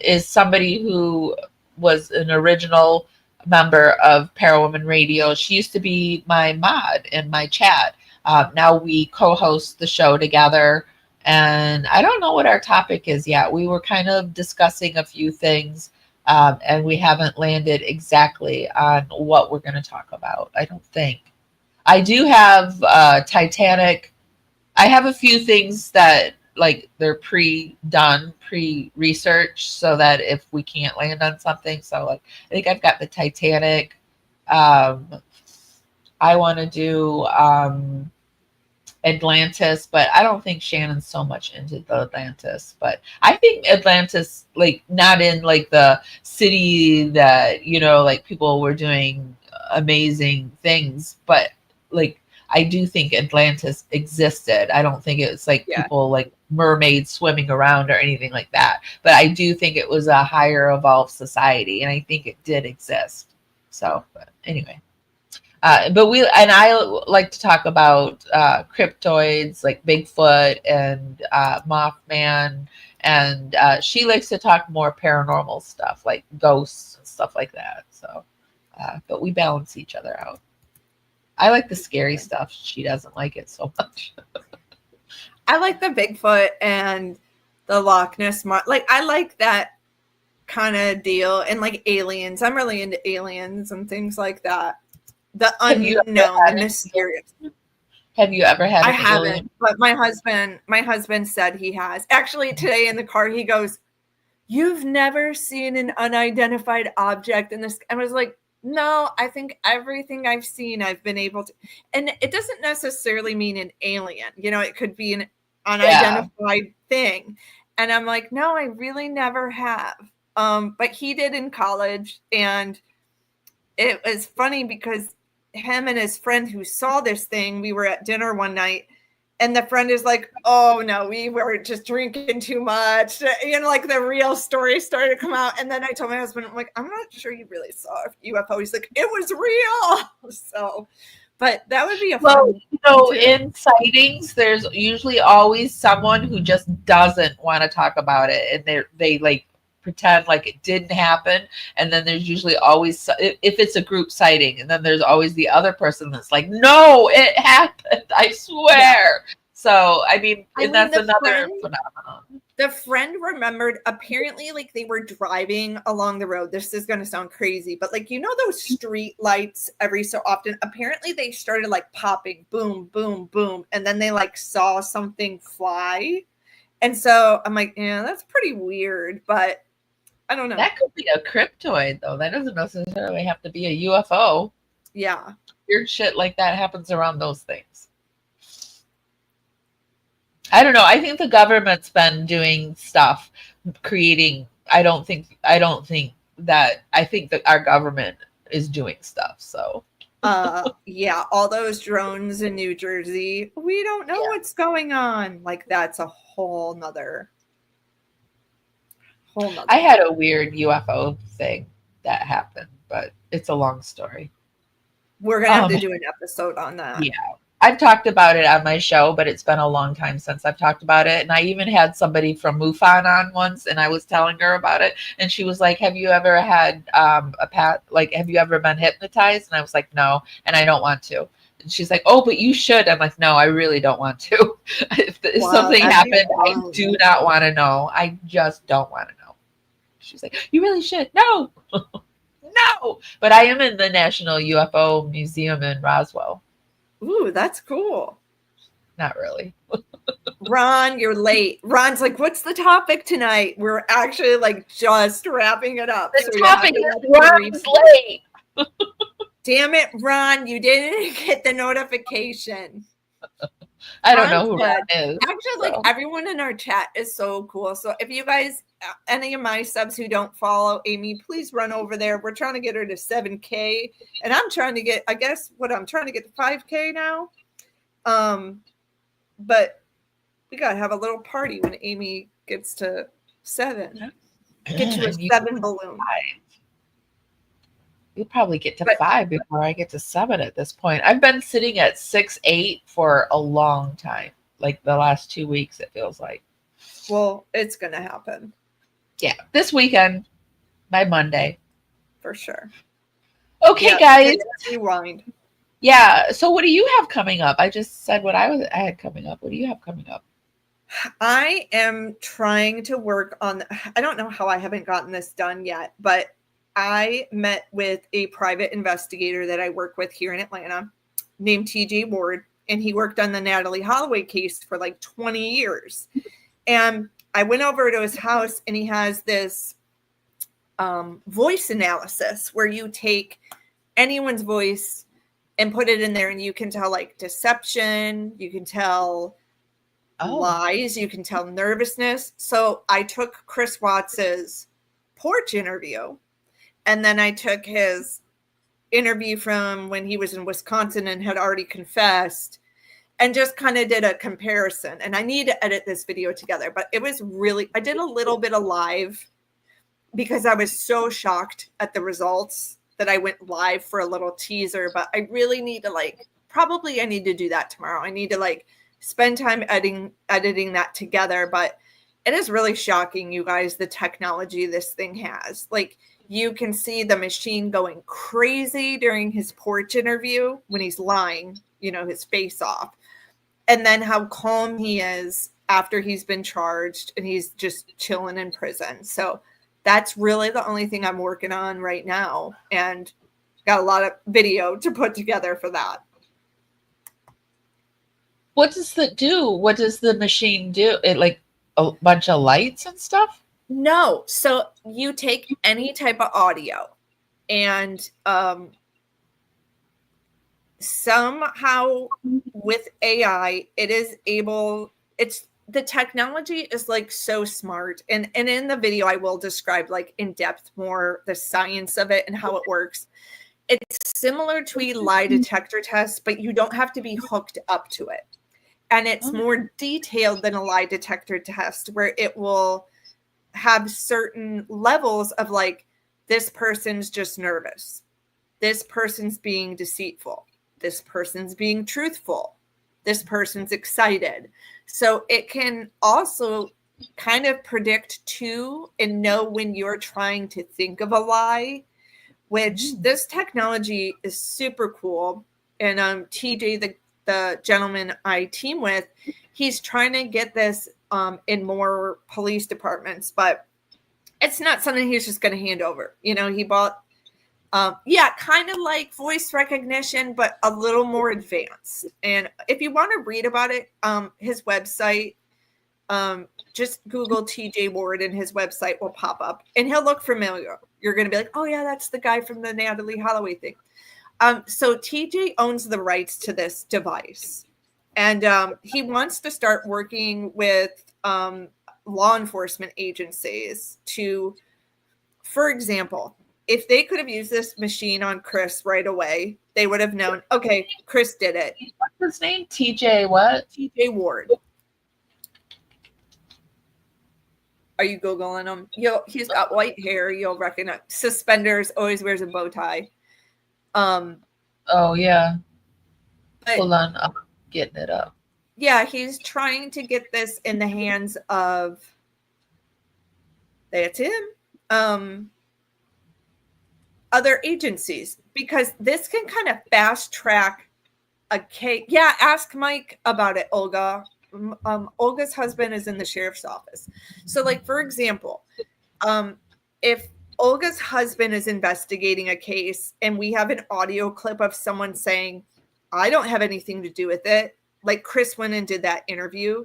is somebody who was an original member of Parawoman Radio. She used to be my mod in my chat. Now we co-host the show together. And I don't know what our topic is yet. We were kind of discussing a few things, and we haven't landed exactly on what we're going to talk about, I don't think. I do have Titanic. I have a few things that, like, they're pre-done, pre-research, so that if we can't land on something. So, like, I think I've got the Titanic. I want to do... Atlantis, but I don't think Shannon's so much into the Atlantis. But I think Atlantis, like, not in like the city that, you know, like people were doing amazing things, but like I do think Atlantis existed. I don't think it's like people like mermaids swimming around or anything like that. But I do think it was a higher evolved society, and I think it did exist. So, but anyway. I like to talk about cryptoids like Bigfoot and Mothman, and she likes to talk more paranormal stuff like ghosts and stuff like that. So, but we balance each other out. I like the scary stuff. She doesn't like it so much. I like the Bigfoot and the Loch Ness. Like I like that kind of deal, and like aliens. I'm really into aliens and things like that. The unknown, the mysterious. Have you ever had? I haven't, but my husband said he has. Actually, today in the car, he goes, "You've never seen an unidentified object in this?" I was like, "No, I think everything I've seen, I've been able to." And it doesn't necessarily mean an alien. You know, it could be an unidentified thing. And I'm like, no, I really never have. But he did in college. And it was funny because him and his friend who saw this thing, we were at dinner one night, and the friend is like, oh no, we were just drinking too much. Like the real story started to come out. And then I told my husband, I'm like, I'm not sure you really saw a UFO. He's like, it was real. So, but that would be a fun. In sightings, there's usually always someone who just doesn't want to talk about it, and they like pretend like it didn't happen. And then there's usually always, if it's a group sighting, and then there's always the other person that's like, no, it happened, I swear. Yeah. So I mean that's another phenomenon. The friend remembered, apparently, like they were driving along the road. This is going to sound crazy, but like, those street lights every so often, apparently they started like popping, boom, boom, boom. And then they like saw something fly. And so I'm like, yeah, that's pretty weird, but I don't know. That could be a cryptoid though. That doesn't necessarily have to be a UFO. Yeah. Weird shit like that happens around those things. I don't know. I think the government's been doing stuff, creating. I think that our government is doing stuff. So, yeah, all those drones in New Jersey, we don't know what's going on. Like that's a whole nother. I had a weird UFO thing that happened, but it's a long story. We're gonna have to do an episode on that. Yeah. I've talked about it on my show, but it's been a long time since I've talked about it. And I even had somebody from MUFON on once, and I was telling her about it. And she was like, have you ever had have you ever been hypnotized? And I was like, no, and I don't want to. And she's like, oh, but you should. I'm like, no, I really don't want to. If something happened, I do not want to know. I just don't want to know. She's like, you really should. No, no. But I am in the National UFO Museum in Roswell. Ooh, that's cool. Not really. Ron, you're late. Ron's like, what's the topic tonight? We're actually like just wrapping it up. The topic is Ron's late. Damn it, Ron, you didn't get the notification. I don't know who Ron is. Actually, like everyone in our chat is so cool. So if you guys, any of my subs who don't follow Amy, please run over there. We're trying to get her to 7K. And I'm trying to get, I'm trying to get to 5K now. But we got to have a little party when Amy gets to 7. Get you a 7 balloon. You'll probably get to 5 before I get to 7 at this point. I've been sitting at 6, 8 for a long time. Like the last 2 weeks, it feels like. Well, it's going to happen. Yeah. This weekend, by Monday. For sure. Okay, guys. Rewind. Yeah. So what do you have coming up? I just said what I had coming up. What do you have coming up? I am trying to work on, I don't know how I haven't gotten this done yet, but I met with a private investigator that I work with here in Atlanta named TJ Ward, and he worked on the Natalie Holloway case for like 20 years. And I went over to his house, and he has this voice analysis where you take anyone's voice and put it in there, and you can tell like deception, you can tell lies, you can tell nervousness. So I took Chris Watts's porch interview, and then I took his interview from when he was in Wisconsin and had already confessed, and just kind of did a comparison. And I need to edit this video together, but it was really, I did a little bit of live because I was so shocked at the results that I went live for a little teaser. But I really need to I need to do that tomorrow. I need to spend time editing that together. But it is really shocking, you guys, the technology this thing has. You can see the machine going crazy during his porch interview when he's lying, his face off. And then how calm he is after he's been charged and he's just chilling in prison. So that's really the only thing I'm working on right now. And got a lot of video to put together for that. What does it do? What does the machine do? It a bunch of lights and stuff? No. So you take any type of audio and somehow with AI, it's the technology is like so smart. And in the video, I will describe like in depth more the science of it and how it works. It's similar to a lie detector test, but you don't have to be hooked up to it. And it's more detailed than a lie detector test, where it will have certain levels of like, this person's just nervous. This person's being deceitful. This person's being truthful. This person's excited. So it can also kind of predict too and know when you're trying to think of a lie, which this technology is super cool. And TJ, the gentleman I team with, he's trying to get this in more police departments, but it's not something he's just going to hand over. You know, he bought kind of like voice recognition, but a little more advanced. And if you want to read about it, his website, just Google TJ Ward and his website will pop up and he'll look familiar. You're going to be like, oh yeah, that's the guy from the Natalie Holloway thing. So TJ owns the rights to this device, and he wants to start working with law enforcement agencies to, for example, if they could have used this machine on Chris right away, they would have known, okay, Chris did it. What's his name? TJ what? TJ Ward. Are you Googling him? He's got white hair. You'll recognize. Suspenders, always wears a bow tie. Oh, yeah. Hold on. I'm getting it up. Yeah, he's trying to get this in the hands of, that's him, other agencies, because this can kind of fast track a case. Yeah, ask Mike about it, Olga. Olga's husband is in the sheriff's office. So, like, for example, if Olga's husband is investigating a case and we have an audio clip of someone saying, I don't have anything to do with it, like Chris went and did that interview,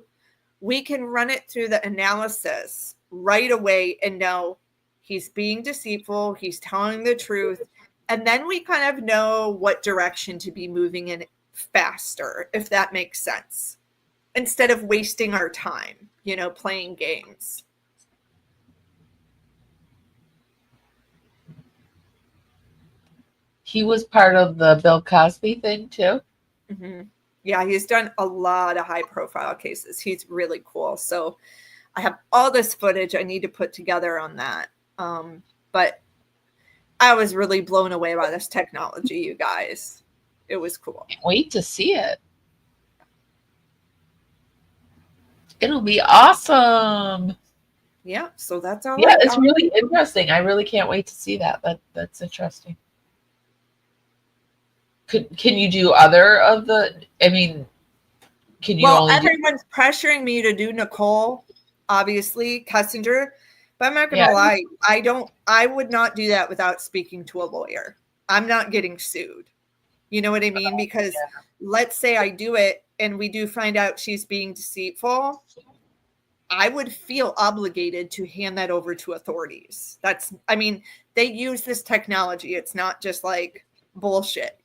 we can run it through the analysis right away and know he's being deceitful, he's telling the truth, and then we kind of know what direction to be moving in faster, if that makes sense, instead of wasting our time, playing games. He was part of the Bill Cosby thing too. Mm-hmm. Yeah, he's done a lot of high-profile cases. He's really cool. So I have all this footage I need to put together on that. But I was really blown away by this technology, you guys. It was cool. Can't wait to see it. It'll be awesome. Yeah, so that's all. Yeah, it's really interesting. I really can't wait to see that. That's interesting. Can you do other of the? I mean, can you? Well, everyone's pressuring me to do Nichol, obviously Kessinger, but I'm not gonna lie. I would not do that without speaking to a lawyer. I'm not getting sued. You know what I mean? Because let's say I do it and we do find out she's being deceitful, I would feel obligated to hand that over to authorities. They use this technology. It's not just like bullshit,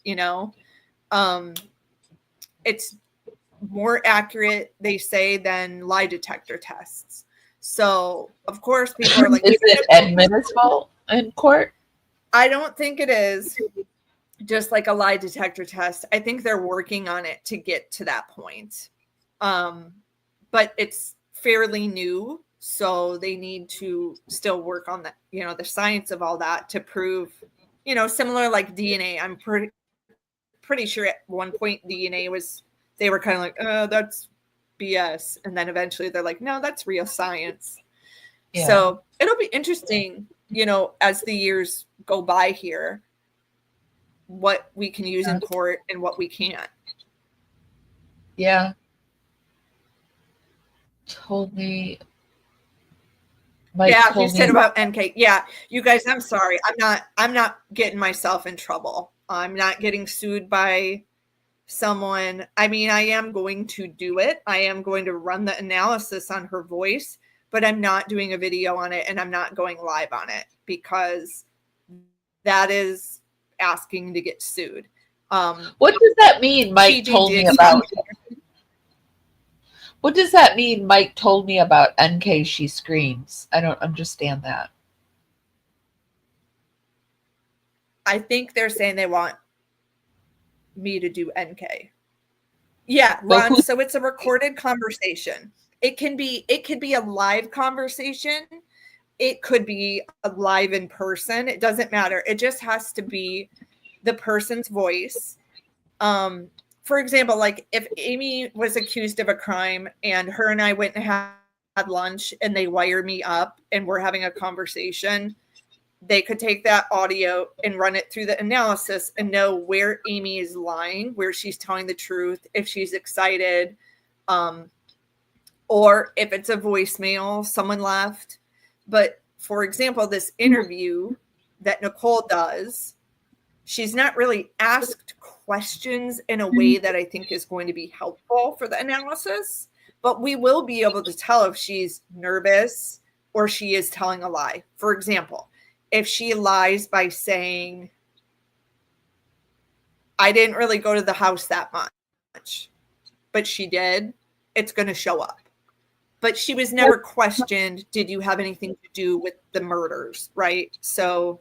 it's more accurate, they say, than lie detector tests. So of course people are like, is it admissible in court? I don't think it is just like a lie detector test. I think they're working on it to get to that point. But it's fairly new, so they need to still work on that, the science of all that to prove, similar like DNA. I'm pretty sure at one point DNA they were kind of like, oh, that's BS. And then eventually they're like, no, that's real science. Yeah. So it'll be interesting, as the years go by here, what we can use in court and what we can't. Yeah. Told me. Mike you said about NK. Yeah, you guys, I'm sorry. I'm not getting myself in trouble. I'm not getting sued by someone. I mean, I am going to do it. I am going to run the analysis on her voice, but I'm not doing a video on it and I'm not going live on it because that is asking to get sued. What does that mean? Mike told me about. What does that mean? Mike told me about NK she screams. I don't understand that. I think they're saying they want me to do NK. Yeah, Ron. So it's a recorded conversation. It could be a live conversation. It could be a live in person. It doesn't matter. It just has to be the person's voice. For example, like if Amy was accused of a crime and her and I went and had lunch and they wire me up and we're having a conversation, they could take that audio and run it through the analysis and know where Amy is lying, where she's telling the truth, if she's excited, or if it's a voicemail someone left. But for example, this interview that Nichol does, she's not really asked questions in a way that I think is going to be helpful for the analysis, but we will be able to tell if she's nervous or she is telling a lie. For example, if she lies by saying, I didn't really go to the house that much, but she did, it's going to show up. But she was never questioned, did you have anything to do with the murders, right? So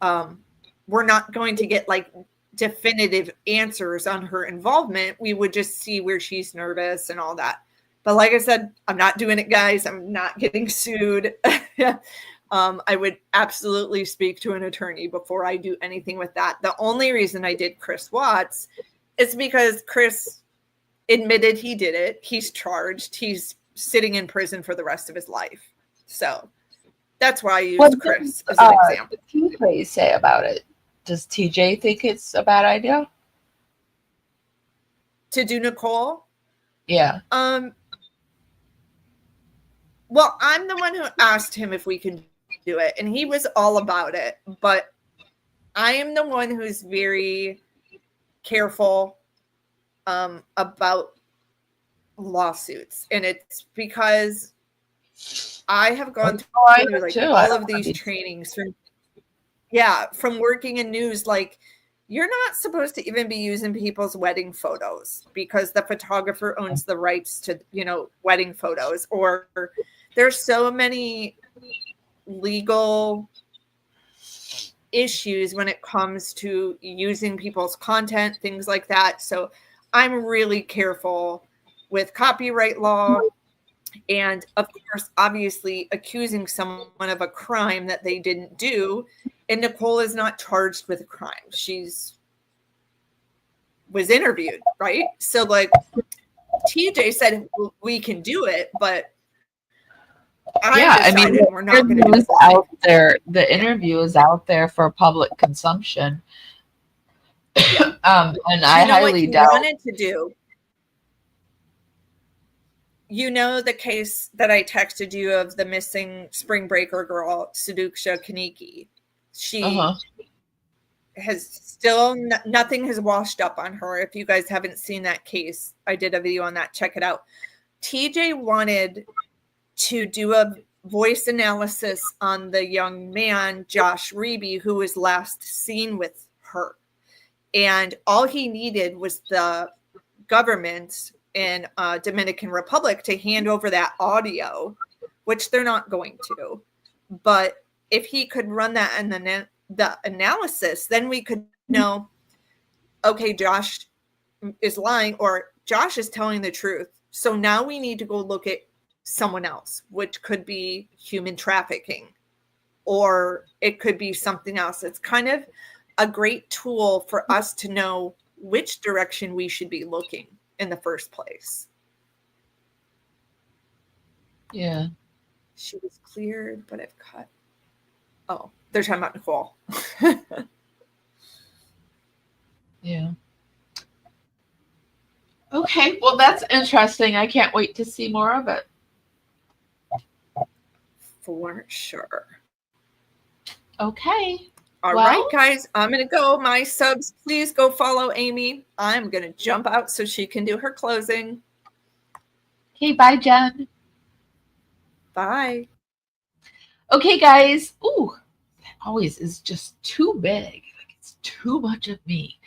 we're not going to get like definitive answers on her involvement. We would just see where she's nervous and all that. But like I said, I'm not doing it, guys. I'm not getting sued. I would absolutely speak to an attorney before I do anything with that. The only reason I did Chris Watts is because Chris admitted he did it. He's charged. He's sitting in prison for the rest of his life. So that's why I used Chris as an example. What does TJ say about it? Does TJ think it's a bad idea? To do Nichol? Yeah. Well, I'm the one who asked him if we can do it, and he was all about it. But I am the one who's very careful about lawsuits, and it's because I have gone through like all of these trainings from working in news. Like, you're not supposed to even be using people's wedding photos because the photographer owns the rights to, wedding photos. Or there's so many legal issues when it comes to using people's content, things like that. So I'm really careful with copyright law. And of course, obviously accusing someone of a crime that they didn't do. And Nichol is not charged with a crime. Was interviewed, right? So like TJ said, we can do it, but we're not going to do it. Out there, the interview is out there for public consumption. Yeah. And I highly doubt. Wanted to do. The case that I texted you of the missing spring breaker girl, Suduksha Kaniki. She has still nothing has washed up on her. If you guys haven't seen that case, I did a video on that. Check it out. TJ wanted to do a voice analysis on the young man, Josh Reeby, who was last seen with her. And all he needed was the government in Dominican Republic to hand over that audio, which they're not going to. But if he could run that and then the analysis, then we could know, okay, Josh is lying or Josh is telling the truth. So now we need to go look at someone else, which could be human trafficking, or it could be something else. It's kind of a great tool for us to know which direction we should be looking in the first place. Yeah. She was cleared, but I've cut. Oh, they're talking about Nichol. Yeah. Okay, well, that's interesting. I can't wait to see more of it. For sure. Okay. All right, guys, I'm going to go. My subs, please go follow Amy. I'm going to jump out so she can do her closing. Okay, bye, Jen. Bye. Okay, guys. Ooh, that always is just too big. Like, it's too much of me.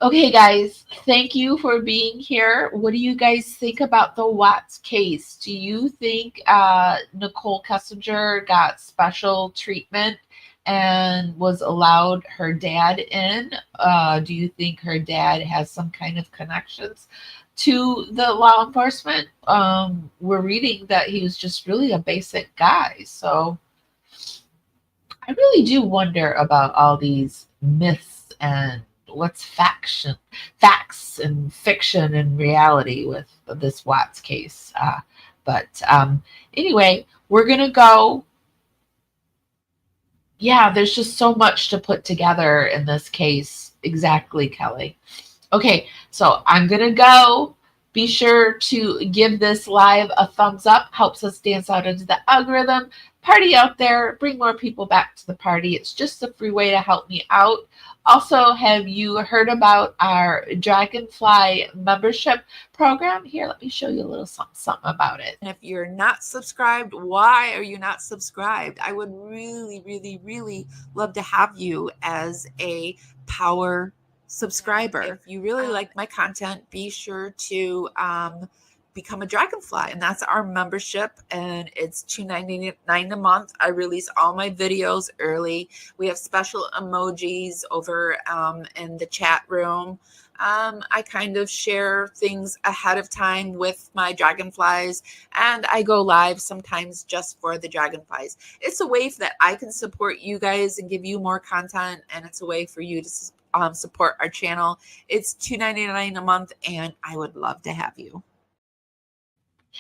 Okay, guys, thank you for being here. What do you guys think about the Watts case? Do you think Nichol Kessinger got special treatment and was allowed her dad in? Do you think her dad has some kind of connections to the law enforcement? We're reading that he was just really a basic guy. So I really do wonder about all these myths and what's facts and fiction and reality with this Watts case. But anyway, we're going to go. Yeah, there's just so much to put together in this case. Exactly, Kelly. Okay, so I'm going to go. Be sure to give this live a thumbs up. Helps us dance out into the algorithm. Party out there. Bring more people back to the party. It's just a free way to help me out. Also, have you heard about our Dragonfly membership program? Here, let me show you a little something about it. And if you're not subscribed, why are you not subscribed? I would really, really, really love to have you as a power subscriber. If you really like my content, be sure to become a Dragonfly, and that's our membership, and it's $2.99 a month. I release all my videos early. We have special emojis over in the chat room. I kind of share things ahead of time with my Dragonflies, and I go live sometimes just for the Dragonflies. It's a way that I can support you guys and give you more content, and it's a way for you to support our channel. It's $2.99 a month, and I would love to have you.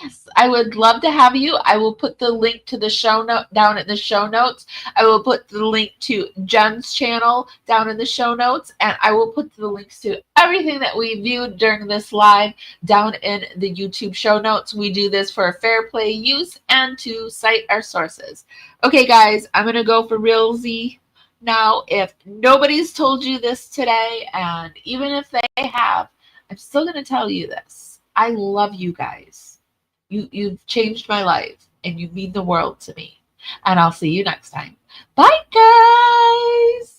Yes, I would love to have you. I will put the link to the show note down in the show notes. I will put the link to Jen's channel down in the show notes, and I will put the links to everything that we viewed during this live down in the YouTube show notes. We do this for fair play use and to cite our sources. Okay, guys, I'm going to go for realsy now. If nobody's told you this today, and even if they have, I'm still going to tell you this. I love you guys. You've changed my life, and you mean the world to me. And I'll see you next time. Bye, guys.